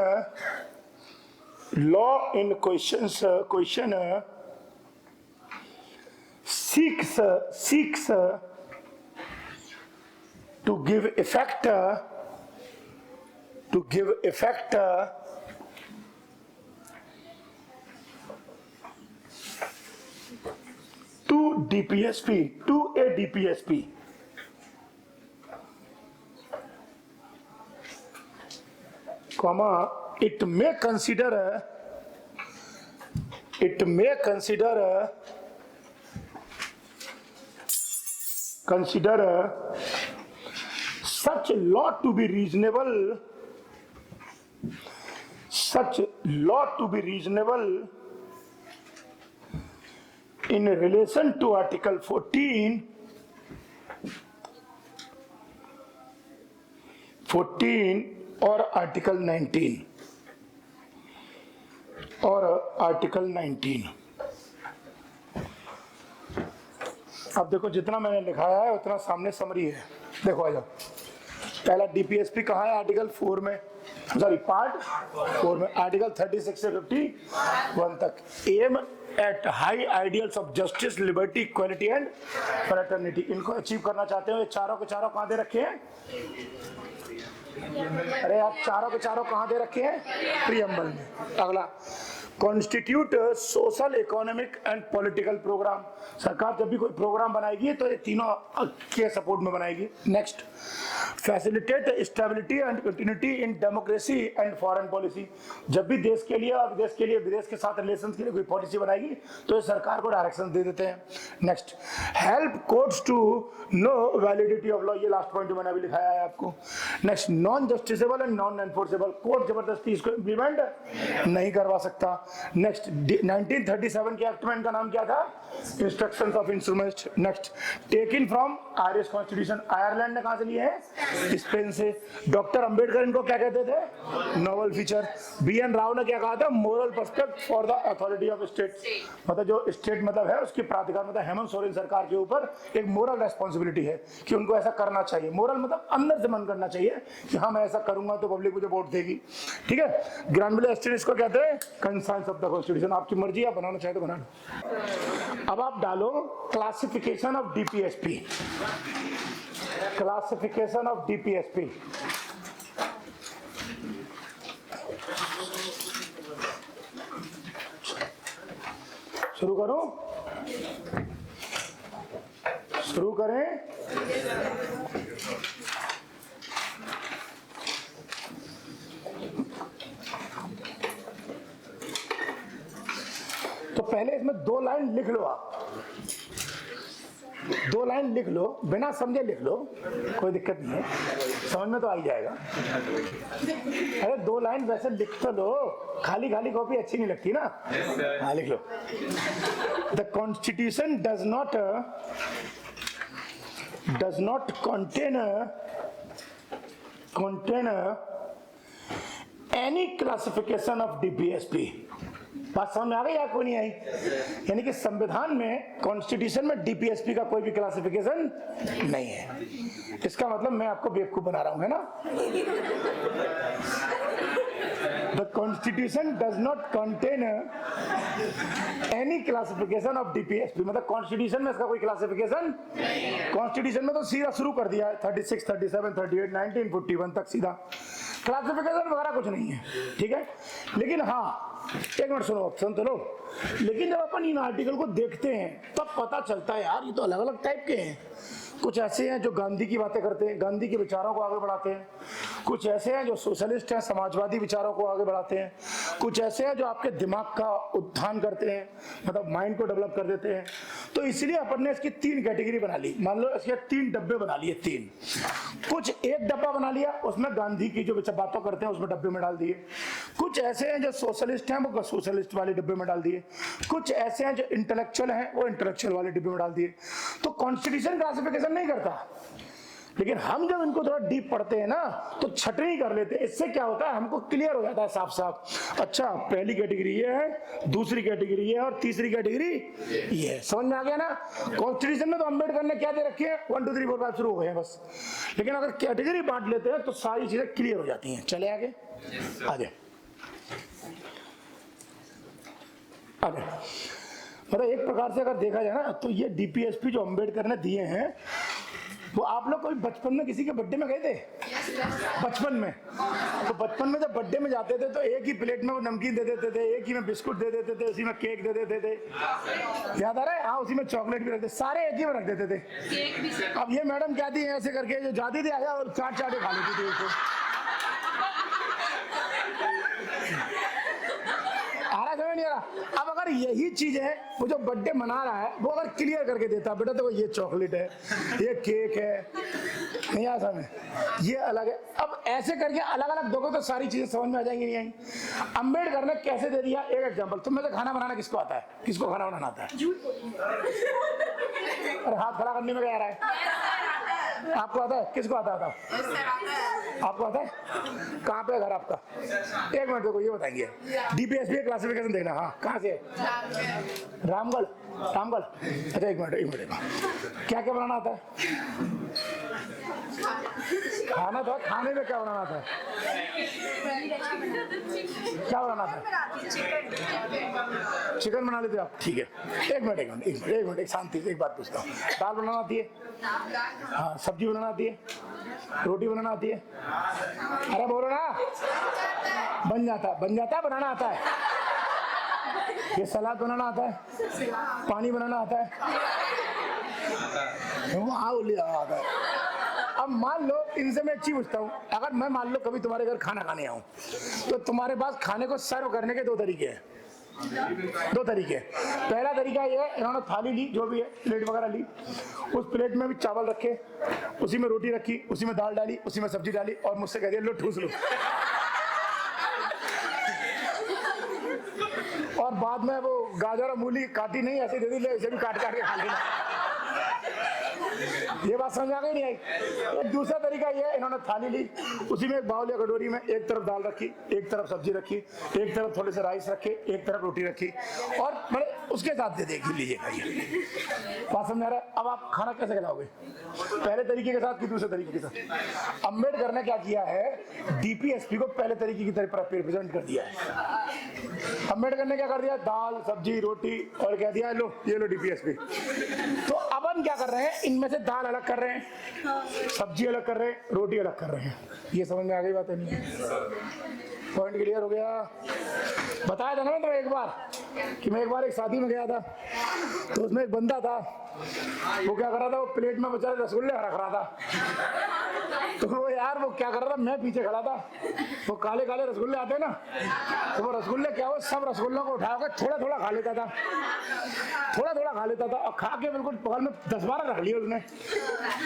A: seeks to give effect to a DPSP, comma, it may consider such law to be reasonable in relation to Article 14 or Article 19 अब देखो जितना मैंने लिखाया है उतना सामने summary है। देखो आ जाओ, पहला डीपीएसपी कहाँ है? आर्टिकल 4 में, सॉरी पार्ट 4 में, आर्टिकल 36 से 51 तक। Aim at high ideals of justice, liberty, equality and fraternity, इनको अचीव करना चाहते हो। ये चारों के चारों कहाँ दे रखे हैं? अरे आप चारों के चारों कहाँ दे रखे हैं? प्रीएम्बल में। अगला, constitute social, economic and political program. सरकार जब भी कोई प्रोग्राम बनाएगी तो ये तीनों के सपोर्ट में बनाएगी। Next, facilitate stability and continuity in democracy and foreign policy. जब भी देश के लिए और विदेश के साथ रिलेशंस के लिए कोई पॉलिसी बनाएगी तो ये सरकार को डायरेक्शन दे देते हैं। Next, help courts to know validity of law. ये लास्ट पॉइंट मैंने अभी लिखाया है आपको। Next, non justiciable and non enforceable. Court जबरदस्ती इसको इम्प्लीमेंट नहीं करवा सकता। नेक्स्ट, 1937 के एक्ट में इनका नाम क्या था? Instructions of instruments. Next, taken from Irish constitution. Ireland ने कहां से लिए हैं? स्पेन से। डॉक्टर अंबेडकर इनको क्या कहते थे? Nobel feature. बीएन राव ने क्या कहा था? Moral पर्सपेक्ट for the authority of state. मतलब जो स्टेट मतलब है उसकी प्राधिकार, मतलब हेमंत सोरेन सरकार के ऊपर एक मोरल रेस्पॉन्सिबिलिटी है कि उनको ऐसा करना चाहिए। मोरल मतलब अंदर से मन करना चाहिए कि हाँ मैं ऐसा करूंगा तो पब्लिक मुझे वोट देगी। ठीक है, ग्रानविले एस्टेट इसको कहते हैं कंसाइंस ऑफ द कॉन्स्टिट्यूशन। आपकी मर्जी, आप बनाना चाहे तो बना लो। अब आप डालो classification of DPSP. Classification of DPSP. शुरू करो, शुरू करें। तो पहले इसमें 2 लाइन लिख लो। आप 2 लाइन लिख लो, बिना समझे लिख लो, कोई दिक्कत नहीं है, समझ में तो आ ही जाएगा। अरे 2 लाइन वैसे लिख तो लो, खाली खाली कॉपी अच्छी नहीं लगती ना। हाँ लिख लो। The constitution does not contain any classification of DPSP बात समझ में आ गई या कोई नहीं आई? यानी कि संविधान में, कॉन्स्टिट्यूशन में डीपीएसपी का कोई भी क्लासिफिकेशन नहीं है। इसका मतलब मैं आपको बेवकूफ बना रहा हूं, है ना? The Constitution does not contain any classification of DPSP। मतलब कॉन्स्टिट्यूशन में इसका कोई क्लासिफिकेशन, कॉन्स्टिट्यूशन में तो सीधा शुरू कर दिया है 36, 37, 38, 1941 तक सीधा, क्लासिफिकेशन वगैरह कुछ नहीं है, ठीक है। लेकिन हाँ, एक मिनट सुनो, ऑप्शन तो लो। लेकिन जब अपन इन आर्टिकल को देखते हैं तब पता चलता है यार ये तो अलग अलग टाइप के हैं। कुछ ऐसे हैं जो गांधी की बातें करते हैं, गांधी के विचारों को आगे बढ़ाते हैं। कुछ ऐसे हैं जो सोशलिस्ट हैं, समाजवादी विचारों को आगे बढ़ाते हैं। कुछ ऐसे हैं जो आपके दिमाग का उत्थान करते हैं, मतलब माइंड को डेवलप कर देते हैं। तो इसलिए अपन ने इसकी 3 कैटेगरी बना ली। मान लो इसके 3 डब्बे बना लिए, 3। कुछ एक डब्बा बना लिया, उसमें गांधी की जो बातें करते हैं उसमें डब्बे में डाल दिए। कुछ ऐसे हैं जो सोशलिस्ट हैं, वो सोशलिस्ट वाले डिब्बे में डाल दिए। कुछ ऐसे हैं जो इंटेलेक्चुअल हैं, वो इंटेलेक्चुअल वाले डिब्बे में डाल दिए। तो कॉन्स्टिट्यूशन क्लासिफिकेशन नहीं करता, लेकिन हम जब इनको थोड़ा डीप पढ़ते हैं ना तो छटनी कर लेते हैं। इससे क्या होता है, हमको क्लियर हो जाता है साफ साफ। अच्छा, पहली कैटेगरी ये है, दूसरी कैटेगरी ये है और तीसरी कैटेगरी ये है। समझ में आ गया ना? कॉन्स्टिट्यूशन में तो अम्बेडकर ने क्या दे रखे हैं, 1 2 3 4 5 शुरू हो गए हैं बस। लेकिन अगर कैटेगरी बांट लेते हैं तो सारी चीजें क्लियर हो जाती हैं। चले आगे, आगे आगे। मतलब एक प्रकार से अगर देखा जाए ना तो ये डीपीएसपी जो अम्बेडकर ने दिए हैं, वो आप लोग कभी बचपन में किसी के बर्थडे में गए थे? बचपन में, तो बचपन में जब बर्थडे में जाते थे तो एक ही प्लेट में वो नमकीन दे देते थे, एक ही में बिस्कुट दे देते थे, उसी में केक दे देते थे, याद आ रहा है? हाँ, उसी में चॉकलेट भी रखते, सारे एक ही में रख देते थे। अब ये मैडम क्या थी, ऐसे करके जो जाती थी आया और चाट चाट खा लेती थी उसको। आ रहा समझ नहीं आ रहा? अब अगर यही चीज है, वो जो बर्थडे मना रहा है वो अगर क्लियर करके देता, बेटा देखो ये चॉकलेट है, ये केक है, नहीं आ समझ, ये अलग है। अब ऐसे करके अलग अलग दोगे तो सारी चीजें समझ में आ जाएंगी, नहीं आएंगी? अम्बेडकर ने कैसे दे दिया, एक एग्जांपल। तुम में से खाना बनाना किसको आता है? किसको खाना बनाना आता है? अरे हाथ खड़ा करने में क्या आ रहा है? आपको आता है? किसको आता है? आपको आता है? कहाँ पे है घर आपका? एक मिनट देखो, ये बताएंगे। डीपीएसपी क्लासिफिकेशन देखना। हाँ, कहाँ से? रामगढ़। रामगढ़, अच्छा एक मिनट। क्या क्या बनाना आता है? खाना तो खाने में क्या बनाना था? क्या बनाना था? चिकन बना लेते आप? ठीक है, एक मिनट, एक शांति से एक बात पूछता हूँ। दाल बनाना आती है? हाँ। सब्जी बनाना आती है? रोटी बनाना आती है? अरे बोलो ना। बन जाता, बनाना आता है? ये सलाद बनाना आता है? पानी बनाना आता है? आता है। अब मान लो, इनसे मैं एक चीज पूछता हूँ, अगर मैं मान लो कभी तुम्हारे घर खाना खाने आऊँ तो तुम्हारे पास खाने को सर्व करने के 2 तरीके हैं। 2 तरीके। पहला तरीका ये है, इन्होंने थाली ली, जो भी है प्लेट वगैरह ली, उस प्लेट में भी चावल रखे, उसी में रोटी रखी, उसी में दाल डाली, उसी में सब्जी डाली और मुझसे कह दिया लो ठूस लो। और बाद में वो गाजर और मूली काटी नहीं, ऐसे दे दी, ले इसे भी काट के खा लेना। ये बात समझ आ गई नहीं आई? एक दूसरा तरीका ये है, इन्होंने थाली ली, उसी में एक बाउल या कटोरी में एक तरफ दाल रखी, एक तरफ सब्जी रखी, एक तरफ थोड़े से राइस रखे, एक तरफ रोटी रखी और बड़े उसके साथ दे देगी, लीजिए खाइए। बात समझ आ रहा है? अब आप खाना कैसे खिलाओगे, पहले तरीके के साथ कि दूसरे तरीके के साथ? अम्बेडकर ने क्या किया है, डीपीएसपी को पहले तरीके की तरह रिप्रेजेंट कर दिया है। अम्बेडकर ने क्या कर दिया, दाल सब्जी रोटी और कह दिया लो ये लो डीपीएसपी। तो अब हम क्या कर रहे हैं, इनमें से दाल अलग कर रहे हैं, सब्जी अलग कर रहे हैं, रोटी अलग कर रहे हैं। ये समझ में आ गई बात है? नहीं, पॉइंट क्लियर हो गया? बताया था ना मैं एक बार कि मैं एक बार एक शादी में गया था, तो उसमें एक बंदा था, वो क्या कर रहा था, वो प्लेट में बेचारा रसगुल्ले रख रहा था। तो वो यार वो क्या कर रहा था, मैं पीछे खड़ा था, वो काले काले रसगुल्ले आते हैं ना, तो वो रसगुल्ले क्या हो, सब रसगुल्लों को उठा कर थोड़ा थोड़ा खा लेता था, थोड़ा थोड़ा खा लेता था और खा के बिल्कुल बगल में 10-12 रख लिए उसने,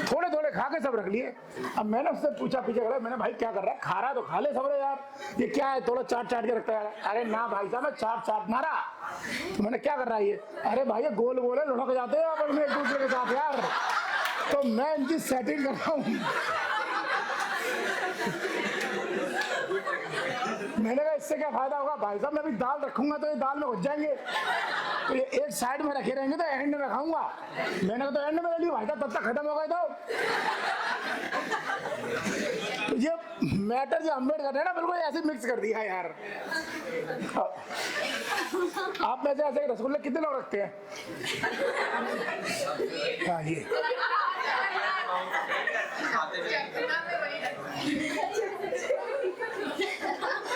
A: थोड़े थोड़े खा के सब रख लिए। अब मैंने उससे पूछा पीछे खड़ा, मैंने भाई क्या कर रहा है, खा रहा है तो खा ले सब रे यार, ये क्या है, थोड़ा चाट चाट के रखता है। अरे ना भाई साहब, मैं चाट चाट मारा। तो मैंने क्या कर रहा है ये, अरे भाई ये गोल गोल है, लुढ़क जाते हैं आपस में एक दूसरे के साथ यार, तो मैं इनकी सेटिंग कर रहा हूँ। मैंने कहा इससे क्या फायदा होगा भाई साहब, मैं भी दाल रखूंगा तो ये दाल में घुस जाएंगे, तो ये एक साइड में रखे रहेंगे तो एंड में रखाऊंगा। मैंने कहा तो एंड में ले ली भाई साहब, तब तक खत्म हो गए। तो ये मैटर जो अम्बेडकर ने ना बिल्कुल ऐसे मिक्स कर दिया यार। आप में से ऐसे रसगुल्ले कितने लोग रखते हैं? हाँ ये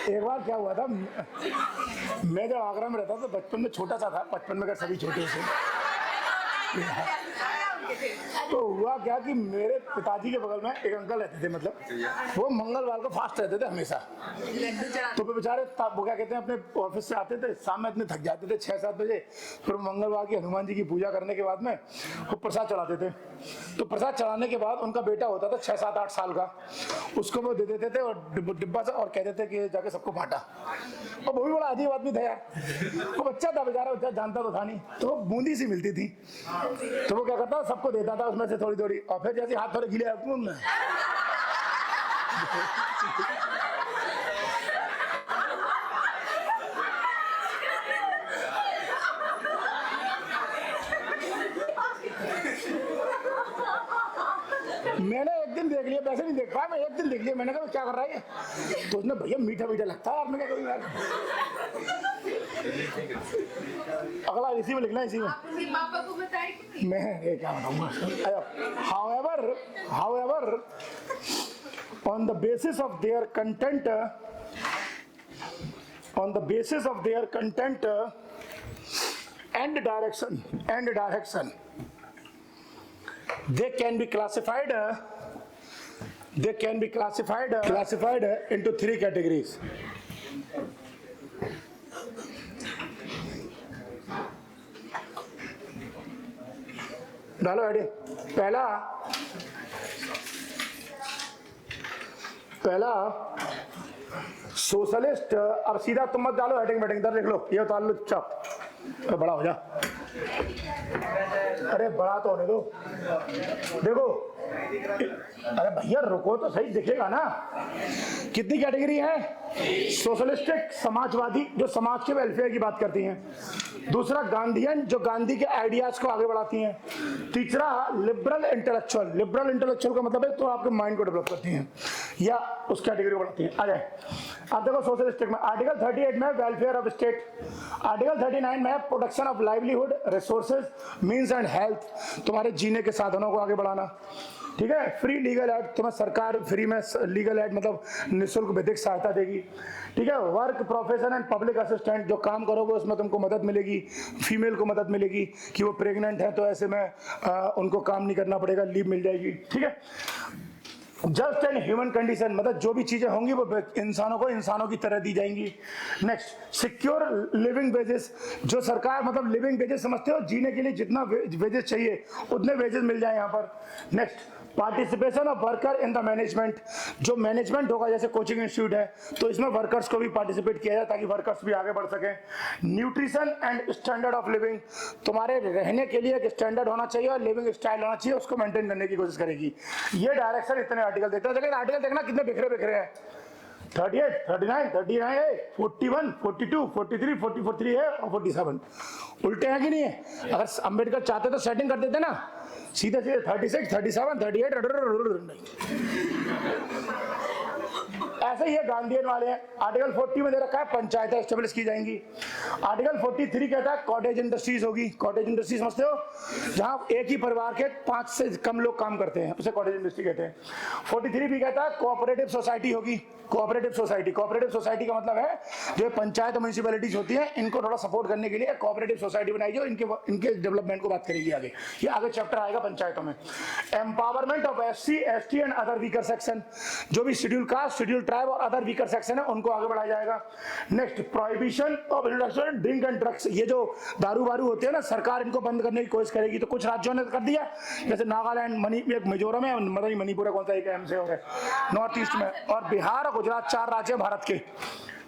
A: एक बार क्या हुआ था, मैं जब आगरा में रहता था तो बचपन में छोटा सा था, बचपन में सभी छोटे से, तो हुआ क्या कि मेरे पिताजी के बगल में एक अंकल रहते थे, मतलब वो मंगलवार को फास्ट रहते थे हमेशा। तो वो बेचारे वो क्या कहते हैं, अपने ऑफिस से आते थे शाम में, इतने थक जाते थे 6-7 बजे, फिर मंगलवार की हनुमान जी की पूजा करने के बाद में वो प्रसाद चढ़ाते थे। तो प्रसाद चढ़ाने के बाद उनका बेटा होता था 6-7-8 साल का, उसको वो दे देते थे और डिब्बा से, और कहते थे कि जाके सबको बांटा। और वो भी बड़ा अजीब आदमी था यार, वो बच्चा था बेचारा, बच्चा जानता तो था नहीं, तो बूंदी सी मिलती थी, तो वो क्या करता सबको देता था उसमें से थोड़ी थोड़ी, और फिर जैसे हाथ थोड़े गीले मैंने एक दिन देख लिया, वैसे नहीं देख पाया, मैं एक दिन देख लिया, मैंने कहा क्या कर रहा है, तो उसने भैया मीठा मीठा लगता है आपने कहा यार। अगला इसी में लिखना, इसी में
B: पापा को बताए।
A: मैं ये क्या बताऊंगा। However, on the basis of their content and direction, they can be classified into 3 categories. डालो हेडिंग। पहला सोशलिस्ट, अब सीधा तुम मत डालो हेडिंग वेडिंग, इधर लिख लो, ये उतार लो चुपचाप, बड़ा हो जा, अरे बड़ा तो होने दो, देखो अरे भैया रुको तो सही, दिखेगा ना कितनी कैटेगरी है। सोशलिस्टिक समाजवादी, जो समाज के वेलफेयर की बात करती हैं। दूसरा गांधीयन, जो गांधी के आइडियाज को आगे बढ़ाती हैं। तीसरा लिबरल इंटेलेक्चुअल का मतलब है तो आपके माइंड को डेवलप करती हैं या उस कैटेगरी को बढ़ाती हैं। आ जाए, अब देखो सोशलिस्टिक में आर्टिकल 38 में वेलफेयर ऑफ स्टेट, आर्टिकल 39 में production of livelihood, resources, means and health, तुम्हारे जीने के साधनों को आगे बढ़ाना, ठीक है। फ्री लीगल एड, तुम्हें सरकार फ्री में लीगल एड मतलब निःशुल्क विधिक सहायता देगी, ठीक है। Work profession and public assistant, जो काम करोगे उसमें तुमको मदद मिलेगी, फीमेल को मदद मिलेगी कि वो प्रेग्नेंट है तो ऐसे में उनको काम नहीं करना पड़ेगा, लीव मिल जाएगी, ठीक है। जस्ट एंड ह्यूमन कंडीशन, मतलब जो भी चीजें होंगी वो इंसानों की तरह दी जाएंगी। नेक्स्ट सिक्योर लिविंग वेजेस, जो सरकार मतलब लिविंग वेजेस समझते हो, जीने के लिए जितना वेजेस चाहिए उतने वेजेस मिल जाए यहाँ पर। Next participation of worker in the management, जो मैनेजमेंट होगा जैसे कोचिंग इंस्टीट्यूट है तो इसमें वर्कर्स को भी पार्टिसिपेट किया जाए ताकि वर्कर्स भी आगे बढ़ सकें। Nutrition and standard of living, तुम्हारे रहने के लिए एक स्टैंडर्ड होना चाहिए और लिविंग स्टाइल होना चाहिए, उसको मेंटेन करने की कोशिश करेगी। ये डायरेक्शन इतने आर्टिकल देते हैं, लेकिन आर्टिकल देखना कितने बिखरे हैं। 38, 39, 39, 41, 42, 43, 44 है और 47 उल्टे हैं कि नहीं है। अगर अंबेडकर चाहते तो सेटिंग कर देते ना, सीधे 36, 37, 38 ऐसे ही है। गांधीयन वाले हैं। आर्टिकल 40 में दे रखा है पंचायतें एस्टेब्लिश की जाएंगी। आर्टिकल 43 कहता है कॉटेज इंडस्ट्रीज होगी। कॉटेज इंडस्ट्री समझते हो, जहां एक ही परिवार के 5 से कम लोग काम करते हैं, उसे कॉटेज इंडस्ट्री कहते हैं। 43 भी कहता है कोऑपरेटिव सोसाइटी होगी। कोऑपरेटिव सोसाइटी का मतलब है जो पंचायत और म्यूनिसिपैलिटीज होती है इनको थोड़ा सपोर्ट करने के लिए कोऑपरेटिव सोसाइटी बनाई जो इनके डेवलपमेंट को बात करेगी आगे। ये आगे चैप्टर आएगा पंचायतों में। Empowerment of SC, ST and other weaker section, जो भी शेड्यूल कास्ट, शेड्यूल ट्राइब और अदर वीकर सेक्शन है उनको आगे बढ़ाया जाएगा। Next prohibition of introduction drink and drugs, ये जो दारू वारू होते हैं ना, सरकार इनको बंद करने की कोशिश करेगी। तो कुछ राज्यों ने कर दिया, जैसे नागालैंड, मिजोरम है, मणिपुर कौन सा एक एम से और है नॉर्थ ईस्ट में, और बिहार, गुजरात, 4 राज्य भारत के,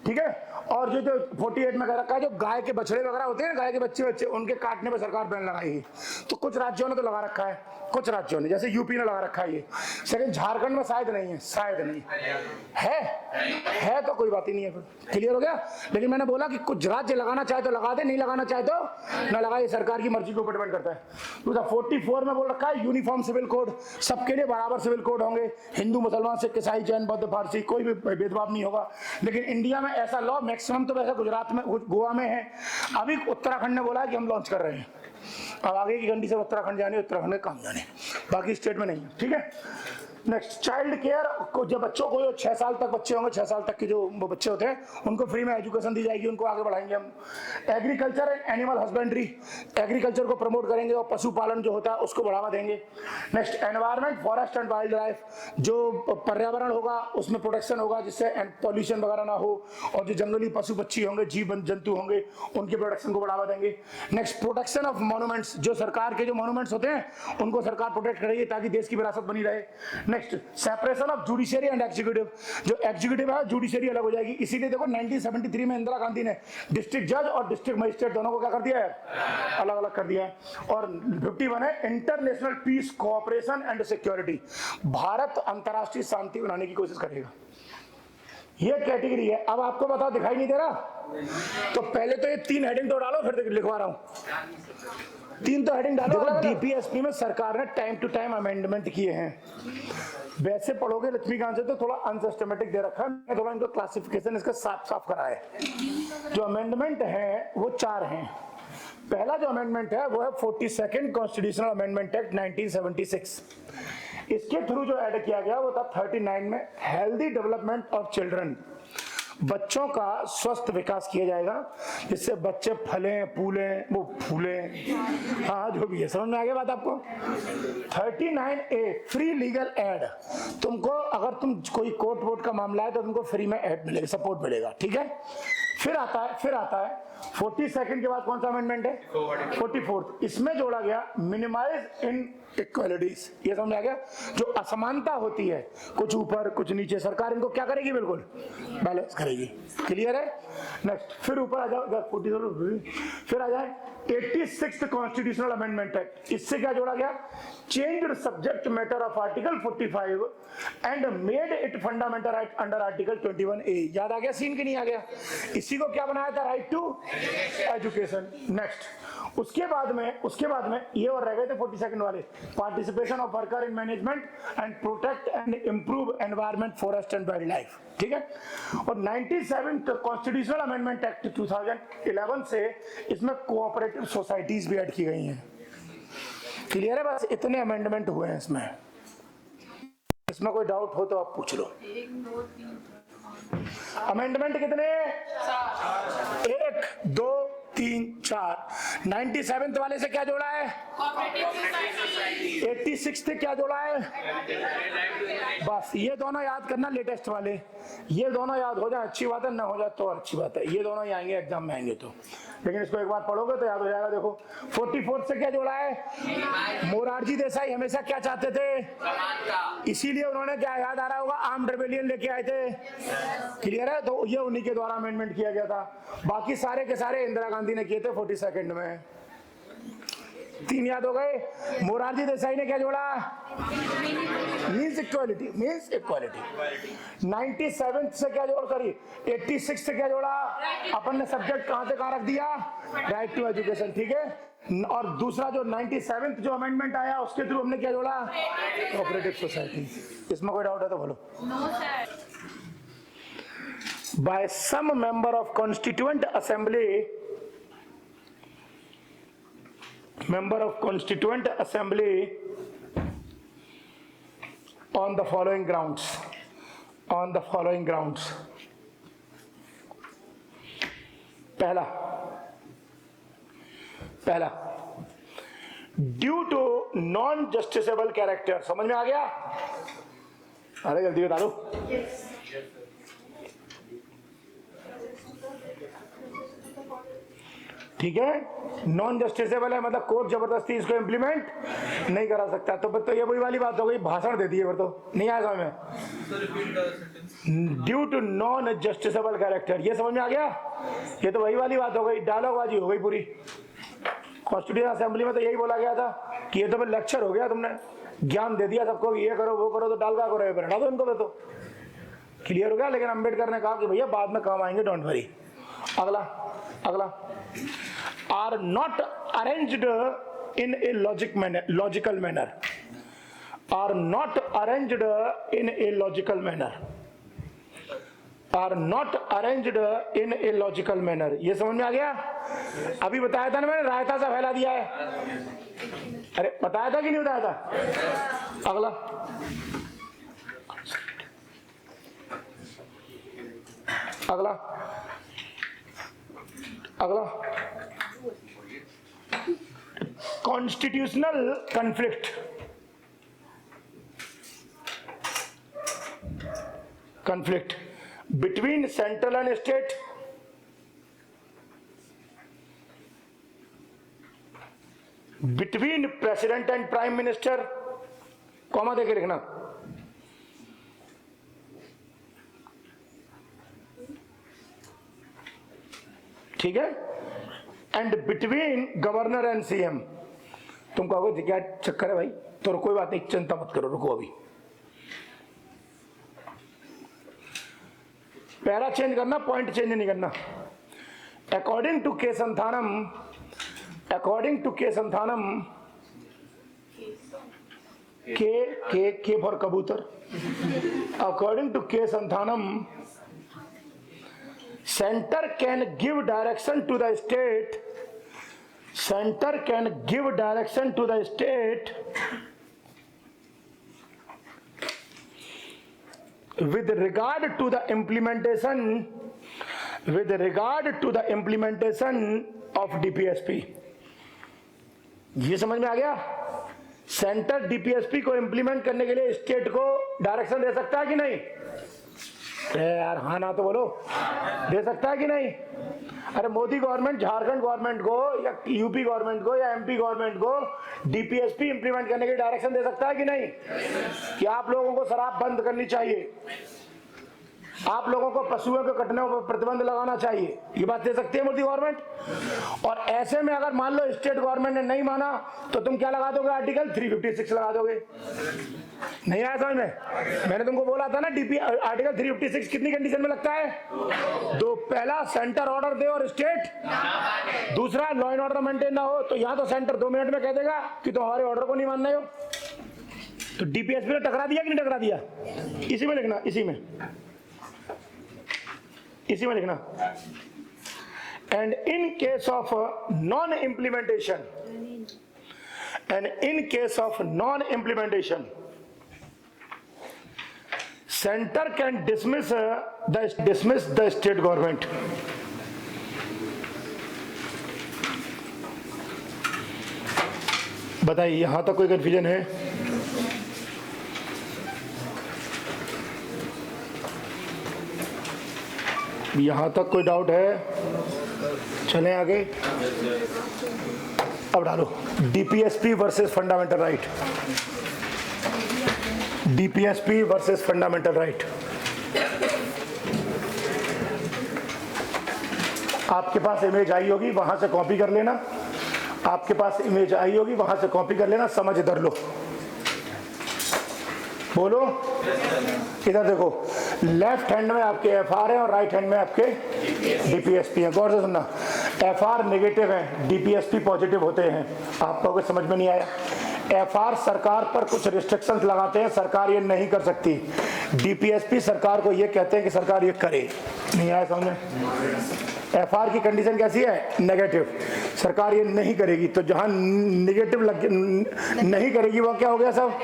A: ठीक है। और जो 48 में कह रखा है जो गाय के बछड़े वगैरह होते हैं, गाय के बच्चे उनके काटने पर सरकार बैन लगाएगी। तो कुछ राज्यों ने तो लगा रखा है, कुछ राज्यों ने जैसे यूपी ने लगा रखा है ये, लेकिन झारखंड में शायद नहीं है, शायद नहीं है कोई बात ही नहीं है, फिर क्लियर हो गया। लेकिन मैंने बोला कि कुछ राज्य लगाना चाहे तो लगा दे, नहीं लगाना चाहे तो ना लगाए, सरकार की मर्जी के ऊपर डिपेंड करता है। 44 में बोल रखा है यूनिफॉर्म सिविल कोड, सबके लिए बराबर सिविल कोड होंगे, हिंदू मुसलमान सिख ईसाई जैन बौद्ध पारसी कोई भी भेदभाव नहीं होगा। लेकिन इंडिया में ऐसा लॉ मैक्सिमम तो वैसे गुजरात में गोवा में है, अभी उत्तराखंड ने बोला है कि हम लॉन्च कर रहे हैं। अब आगे की कंडीशन उत्तराखंड जाने, उत्तराखंड में काम जाने, बाकी स्टेट में नहीं है, ठीक है। नेक्स्ट, चाइल्ड केयर को जब बच्चों को 6 साल तक बच्चे होंगे, 6 साल तक के जो बच्चे होते हैं उनको फ्री में एजुकेशन दी जाएगी, उनको आगे बढ़ाएंगे हम। Agriculture and animal husbandry, agriculture को प्रमोट करेंगे और पशुपालन जो होता है उसको बढ़ावा देंगे। Next, environment forest and wild life, जो पर्यावरण होगा उसमें प्रोटेक्शन होगा जिससे पॉल्यूशन वगैरह ना हो, और जो जंगली पशु पक्षी होंगे, जीव जंतु होंगे, उनके प्रोटेक्शन को बढ़ावा देंगे। नेक्स्ट, प्रोटेक्शन ऑफ मॉन्यूमेंट्स, जो सरकार के जो मॉन्यूमेंट्स होते हैं उनको सरकार प्रोटेक्ट करेगी ताकि देश की विरासत बनी रहे। Next, separation of judiciary and executive, जो एग्जीक्यूटिव है जुडिशरी अलग हो जाएगी, इसीलिए देखो 1973 में इंदिरा गांधी ने डिस्ट्रिक्ट जज और डिस्ट्रिक्ट मजिस्ट्रेट दोनों को क्या कर दिया है, अलग अलग कर दिया है। और 51 है international peace cooperation and security, Bharat अंतरराष्ट्रीय शांति बनाने की कोशिश करेगा। ये कैटेगरी है। अब आपको बताओ, दिखाई नहीं दे रहा? तो पहले तो ये 3 हेडिंग तो डालो, फिर लिखवा रहा हूं। 3 तो हेडिंग डालो। डीपीएसपी में सरकार ने टाइम टू टाइम अमेंडमेंट किए हैं। वैसे पढ़ोगे लक्ष्मीकांत से तो थोड़ा अनसिस्टमेटिक दे रखा है, मैं थोड़ा इनको क्लासिफिकेशन इसका साफ साफ करा है। जो अमेंडमेंट है वो 4 हैं। पहला जो अमेंडमेंट है वो है 42nd कॉन्स्टिट्यूशनल अमेंडमेंट एक्ट 1976। इसके थ्रू जो ऐड किया गया वो था 39 में, हेल्दी डेवलपमेंट ऑफ चिल्ड्रन, बच्चों का स्वस्थ विकास किया जाएगा जिससे बच्चे फूले, हाँ जो भी है, समझ में आ गया बात आपको। 39A फ्री लीगल एड, तुमको अगर तुम कोई कोर्ट वोट का मामला है तो तुमको फ्री में एड मिलेगा, सपोर्ट मिलेगा, ठीक है। फिर आता है 42nd के बाद कौन सा अमेंडमेंट है, 44th, इसमें जोड़ा गया मिनिमाइज इन इक्वालिटीज, ये समझ आ गया। जो असमानता होती है, कुछ ऊपर कुछ नीचे, सरकार इनको क्या करेगी, बिल्कुल बैलेंस करेगी। क्लियर है। नेक्स्ट, फिर ऊपर आ जाओ, फिर आ जाए 86th कॉन्स्टिट्यूशनल अमेंडमेंट एक्ट, इससे क्या जोड़ा गया, change subject matter of article 45 and made it fundamental right under article 21A। याद आ गया सीन की नहीं आ गया? इसी को क्या बनाया था, राइट टू एजुकेशन। नेक्स्ट, उसके बाद में ये और रह गए थे 42nd वाले, participation of worker in management and protect and improve environment forest and wild life, ठीक है। और 97th कॉन्स्टिट्यूशनल अमेंडमेंट एक्ट 2011 से इसमें कोऑपरेटिव सोसाइटीज भी ऐड की गई हैं। क्लियर है? बस इतने अमेंडमेंट हुए हैं इसमें कोई डाउट हो तो आप पूछ लो। अमेंडमेंट कितने? 1 2 3 4। 97th वाले से क्या जोड़ा है, 86 से क्या जोड़ा है, बस ये दोनों याद करना, लेटेस्ट वाले ये दोनों याद हो जाए अच्छी बात है, ना हो जाए तो अच्छी बात है, ये दोनों ही आएंगे एग्जाम में आएंगे तो, लेकिन इसको एक बार पढ़ोगे तो याद हो जाएगा। देखो 44 से क्या जोड़ा है, मोरारजी देसाई हमेशा क्या चाहते थे, इसीलिए उन्होंने क्या याद आ रहा होगा, आर्म्ड रिबेलियन लेके आए थे। क्लियर है? तो ये उन्हीं के द्वारा अमेंडमेंट किया गया था। बाकी सारे के सारे इंदिरा गांधी ने किए थे 42nd में। 3 याद हो गए। मोरारजी देसाई ने क्या जोड़ा, मीन्स इक्वालिटी, 97 से क्या जोड़ा, सॉरी 86 से क्या जोड़ा, अपन ने सब्जेक्ट कहां से कहां रख दिया, राइट टू एजुकेशन, ठीक है। और दूसरा जो 97th जो अमेंडमेंट आया उसके थ्रू हमने क्या जोड़ा, कोऑपरेटिव सोसाइटी। इसमें कोई डाउट है तो बोलो। By some member of constituent assembly on the following grounds, पहला due to non justiciable character, समझ में आ गया? अरे जल्दी बता दो। ठीक है, नॉन जस्टिसेबल है मतलब कोर्ट जबरदस्ती इसको इम्प्लीमेंट नहीं करा सकता। तो फिर तो ये वही वाली बात हो गई, भाषण दे दिए, फिर तो नहीं आया समझ में। Due to non justiciable character, ये समझ में आ गया? ये तो वही वाली बात हो गई, डायलॉगबाजी हो गई पूरी। कॉन्स्टिट्यूशन असेंबली में तो यही बोला गया था कि ये तो फिर लेक्चर हो गया, तुमने ज्ञान दे दिया सबको, ये करो वो करो, तो डाल का करो, हटा दो इनको। तो क्लियर हो गया। लेकिन अंबेडकर ने कहा कि भैया बाद में काम आएंगे, डोंट वरी। अगला अगला, are not arranged in a logical manner, are not arranged in a logical manner, are not arranged in a logical manner. ये समझ में आ गया? अभी बताया था ना मैंने, रायता सा फैला दिया है। अरे बताया था कि नहीं बताया था? अगला अगला अगला, constitutional conflict, conflict between central and state, between president and prime minister, comma देके लिखना, ठीक है, and between governor and CM. तुम कहोगे क्या चक्कर है भाई, तो कोई बात नहीं, चिंता मत करो, रुको अभी पैरा चेंज करना, पॉइंट चेंज नहीं करना। According to K Santhanam, according to K Santhanam, के फॉर कबूतर, according to K Santhanam, center can give direction to the state, center can give direction to the state with regard to the implementation, with regard to the implementation of DPSP। ये समझ में आ गया? Centre DPSP को implement करने के लिए state को direction दे सकता है कि नहीं? यार हाँ ना तो बोलो, दे सकता है कि नहीं? अरे मोदी गवर्नमेंट झारखंड गवर्नमेंट को या यूपी गवर्नमेंट को या एमपी गवर्नमेंट को डीपीएसपी इंप्लीमेंट करने की डायरेक्शन दे सकता है कि नहीं? कि आप लोगों को शराब बंद करनी चाहिए, आप लोगों को पशुओं के कटने पर प्रतिबंध लगाना चाहिए, ये बात दे सकती है मोदी गवर्नमेंट। और ऐसे में अगर मान लो स्टेट गवर्नमेंट ने नहीं माना तो तुम क्या लगा दोगे? आर्टिकल 356 लगा दोगे। नहीं आया समझ में? मैंने तुमको बोला था ना, डीपी आर्टिकल 356 कितनी कंडीशन में लगता है? दो, पहला सेंटर ऑर्डर दे और स्टेट दूसरा लॉ एंड ऑर्डर मेंटेन ना हो। तो यहाँ तो सेंटर 2 मिनट में कह देगा कि तुम हमारे ऑर्डर को नहीं मान रहे हो। तो डीपीएसपी ने टकरा दिया कि नहीं टकरा दिया? इसी में लिखना, इसी में, इसी में लिखना। And in case of non implementation, and in case of non implementation, centre can dismiss the state government. बताइए यहां तक कोई कंफ्यूजन है? यहां तक कोई डाउट है? चलें आगे। अब डालो DPSP versus fundamental right, DPSP versus fundamental right. आपके पास इमेज आई होगी, वहां से कॉपी कर लेना। आपके पास इमेज आई होगी, वहां से कॉपी कर लेना। समझ इधर लो, बोलो इधर देखो, लेफ्ट हैंड में आपके एफआर है और राइट हैंड में आपके डीपीएसपी है। गौर से सुनना, एफआर नेगेटिव है, डीपीएसपी पॉजिटिव होते हैं। आपको कुछ समझ में नहीं आया? एफआर सरकार पर कुछ रिस्ट्रिक्शंस लगाते हैं, सरकार ये नहीं कर सकती। डीपीएसपी सरकार को ये कहते हैं कि सरकार ये करे। नहीं आया समझ में? एफआर की कंडीशन कैसी है? नेगेटिव, सरकार ये नहीं करेगी। तो जहां नेगेटिव नहीं करेगी वो क्या हो गया? सब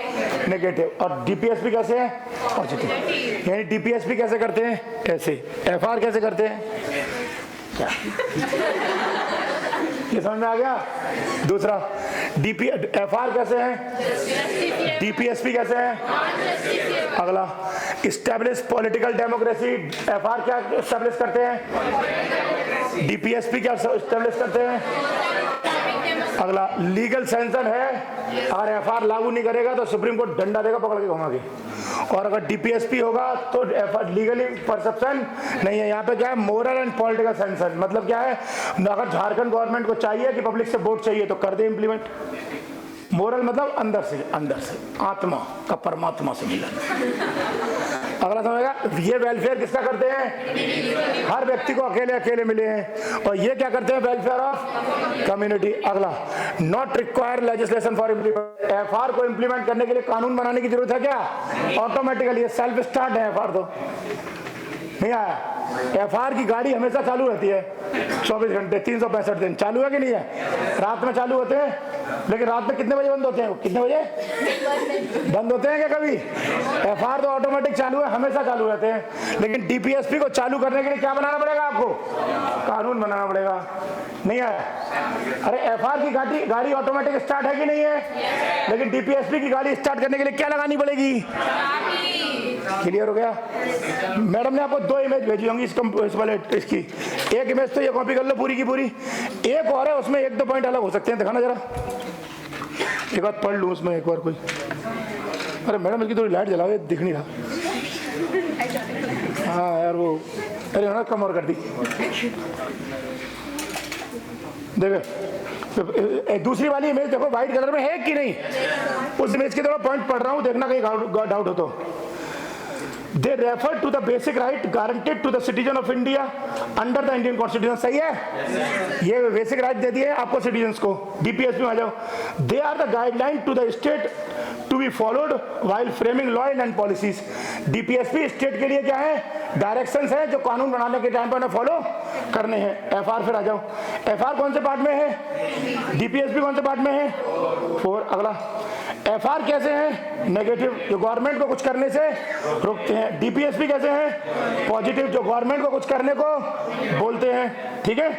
A: नेगेटिव। और डीपीएसपी कैसे है? पॉजिटिव। यानी डीपीएसपी कैसे करते हैं? ऐसे। एफआर कैसे करते हैं? क्या ये समझ में आ गया? दूसरा, एफआर कैसे है? डीपीएसपी कैसे है? अगला, इस्टेब्लिश पॉलिटिकल डेमोक्रेसी। एफआर क्या इस्टेब्लिश करते हैं? डीपीएसपी क्या इस्टेब्लिश करते हैं? अगला, लीगल सैंक्शन है। अगर एफआर लागू नहीं करेगा तो सुप्रीम कोर्ट डंडा देगा पकड़ के घुमा के। और अगर डीपीएसपी होगा तो एफआर लीगली परसेप्शन नहीं है। यहाँ पे क्या है? Moral and political sanction. मतलब क्या है? अगर झारखंड गवर्नमेंट को चाहिए कि पब्लिक से वोट चाहिए तो कर दे इंप्लीमेंट। मोरल मतलब अंदर से, अंदर से, आत्मा का परमात्मा से मिलन। अगला समझेगा, ये वेलफेयर किसका करते हैं? हर व्यक्ति को अकेले अकेले मिले हैं। और ये क्या करते हैं? Welfare of community. अगला, not require legislation for implement. FR को इम्प्लीमेंट करने के लिए कानून बनाने की जरूरत है क्या? ऑटोमेटिकली ये सेल्फ स्टार्ट है। एफआर तो नहीं आया। एफआर की गाड़ी हमेशा चालू रहती है 24 घंटे 365 दिन। चालू है कि नहीं है? रात में चालू होते हैं, लेकिन रात में कितने बजे बंद होते हैं? कितने बजे बंद होते हैं क्या कभी? एफआर तो ऑटोमेटिक चालू है, हमेशा चालू रहते हैं। लेकिन डीपीएसपी को चालू करने के लिए क्या बनाना पड़ेगा आपको? कानून बनाना पड़ेगा। नहीं आया? अरे एफआर की गाड़ी ऑटोमेटिक स्टार्ट है कि नहीं है? लेकिन डीपीएसपी की गाड़ी स्टार्ट करने के लिए क्या लगानी पड़ेगी? क्लियर हो गया? मैडम ने आपको 2 इमेज भेजी होंगी इस वाले इसकी। एक इमेज तो ये कॉपी कर लो पूरी की पूरी, एक और है उसमें 1-2 पॉइंट अलग हो सकते हैं। दिखाना जरा, एक बार पढ़ लूँ उसमें एक बार कोई। अरे मैडम इसकी थोड़ी लाइट जलाओ, ये दिख नहीं रहा। हाँ यार वो, अरे ना कम और कर दी। देखो दूसरी वाली इमेज देखो, व्हाइट कलर में है कि नहीं? उस इमेज के थोड़ा पॉइंट पढ़ रहा हूँ, देखना कहीं डाउट हो तो। They refer to the basic right guaranteed to the citizen of India under the Indian Constitution। सही है? ये बेसिक राइट दे दिए आपको सिटीजन्स को। डीपीएसपी में आ जाओ। They are the guideline to the state to be followed while framing law and policies। DPSP state के लिए क्या है? डायरेक्शंस हैं जो कानून बनाने के टाइम पर उन्हें फॉलो करने हैं। एफआर फिर आ जाओ। एफआर कौन से पार्ट में है? डीपीएसपी कौन से पार्ट में है? 4। अगला, एफआर कैसे हैं? नेगेटिव, जो गवर्नमेंट को कुछ करने से रोकते हैं। डीपीएसपी कैसे हैं? पॉजिटिव, जो गवर्नमेंट को कुछ करने को बोलते हैं। ठीक है?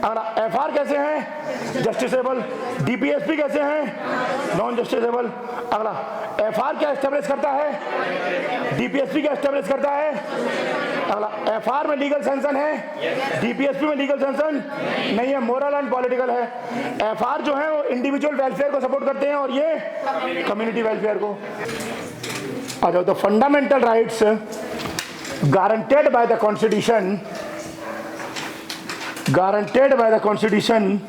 A: अगला, एफआर कैसे हैं? जस्टिसेबल। डीपीएसपी कैसे हैं? Non justiciable. अगला, एफआर क्या एस्टेब्लिश करता है? डीपीएसपी क्या एस्टेब्लिश करता है? अगला, एफआर में लीगल सैंक्शन है, डीपीएसपी में लीगल सैंक्शन नहीं है, मोरल एंड पॉलिटिकल है। एफआर जो है वो इंडिविजुअल वेलफेयर को सपोर्ट करते हैं और ये कम्युनिटी वेलफेयर को। आ जाओ, तो fundamental rights guaranteed by the constitution, guaranteed by the constitution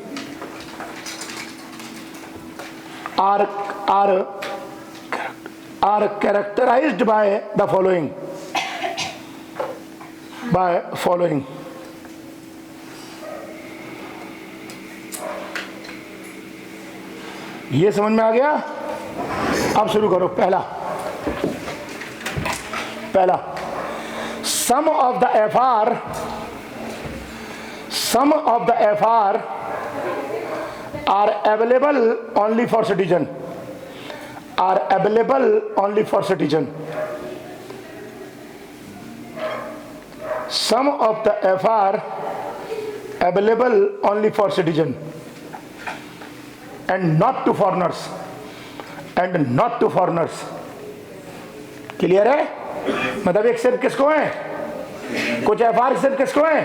A: are characterized by the following, ये समझ में आ गया? अब शुरू करो। पहला some of the FR are available only for citizen, Some of the FR available only for citizen and not to foreigners, clear है? मतलब एक सिर्फ किसको है? कुछ एफआर सिर्फ किसको है?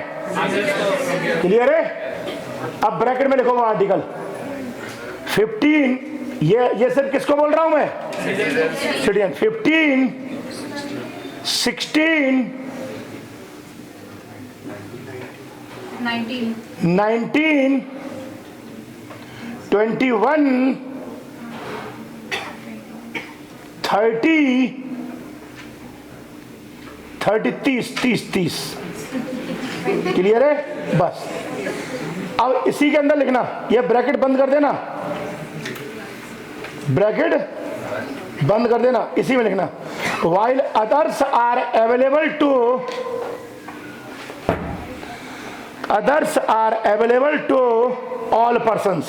A: क्लियर है? अब ब्रैकेट में लिखो वो आर्टिकल 15, ये सिर्फ किसको बोल रहा हूं मैं? सिटीजन। 15, 16, 19, 21, 30, 30, 30 क्लियर है? बस अब इसी के अंदर लिखना, ये ब्रैकेट बंद कर देना, ब्रैकेट बंद कर देना, इसी में लिखना while others are available to all persons,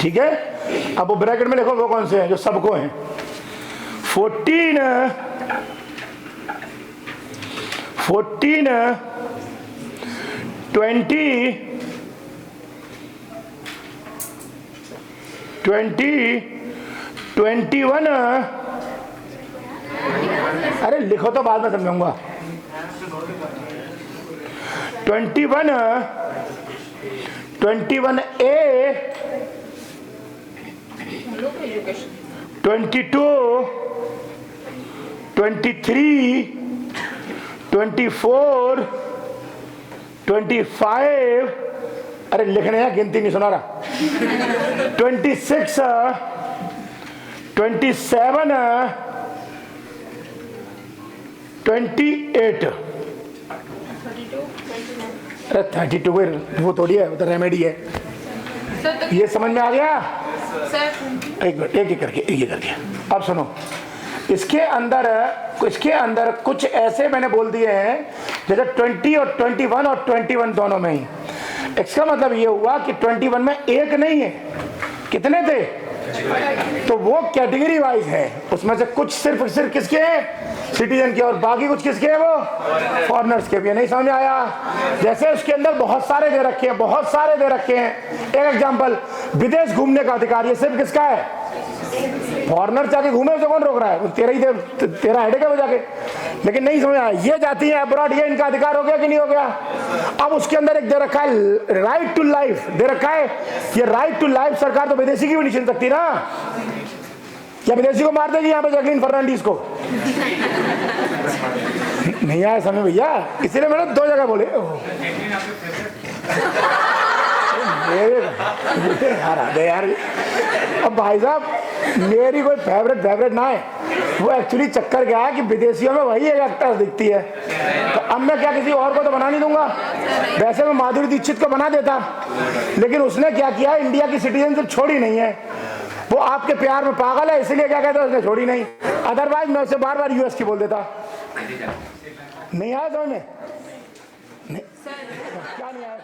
A: ठीक है? अब वो ब्रैकेट में लिखो वो कौन से हैं जो सबको हैं। 14, 20, 21, अरे लिखो तो बाद में समझाऊंगा। 21A, 22, 23, 24, 25, अरे लिखने हैं, गिनती नहीं सुना रहा। 26, 27, 28। अरे 32 वो थोड़ी है, वो तो रेमेडी है।
B: सर तो
A: ये समझ में आ गया?
B: सर
A: एक मिनट, एक करके। अब सुनो, इसके अंदर कुछ ऐसे मैंने बोल दिए हैं जैसे 20 और 21 और 21 दोनों में ही। इसका मतलब ये हुआ कि 21 में एक नहीं है, कितने थे? तो वो कैटेगरी वाइज है, उसमें से कुछ सिर्फ किसके हैं? सिटीजन के, और बाकी कुछ किसके हैं? वो फॉरेनर्स के भी। नहीं समझ में आया? जैसे उसके अंदर बहुत सारे दे रखे हैं, एक एग्जांपल, विदेश घूमने का अधिकार, ये सिर्फ किसका है? फॉरेनर जाके घूमे, उसे कौन रोक रहा है? वो तेरा हेडेक है वो जाके। लेकिन नहीं समझ आया, ये जाती है अब्रॉड, ये इनका अधिकार हो गया कि नहीं हो गया? अब उसके अंदर एक दे रखा है राइट टू लाइफ, दे रखा है। ये राइट टू लाइफ सरकार तो विदेशी की भी नहीं छीन सकती ना, या विदेशी को मार देगी यहाँ पे जैकलीन फर्नांडीज को? नहीं आया समझ भैया, इसीलिए मैंने 2 जगह बोले। यार अब भाई साहब, मेरी कोई फेवरेट ना है, वो एक्चुअली चक्कर क्या है कि विदेशियों में वही एक एक्ट्रेस दिखती है, तो अब मैं क्या किसी और को तो बना नहीं दूंगा। वैसे मैं माधुरी दीक्षित को बना देता, लेकिन उसने क्या किया, इंडिया की सिटीजनशिप छोड़ी नहीं है, वो आपके प्यार में पागल है, इसलिए क्या कहते हैं, उसने छोड़ी नहीं। अदरवाइज मैं उसे बार यूएस की बोल देता। नहीं आया समझ में? नहीं क्या नहीं आया?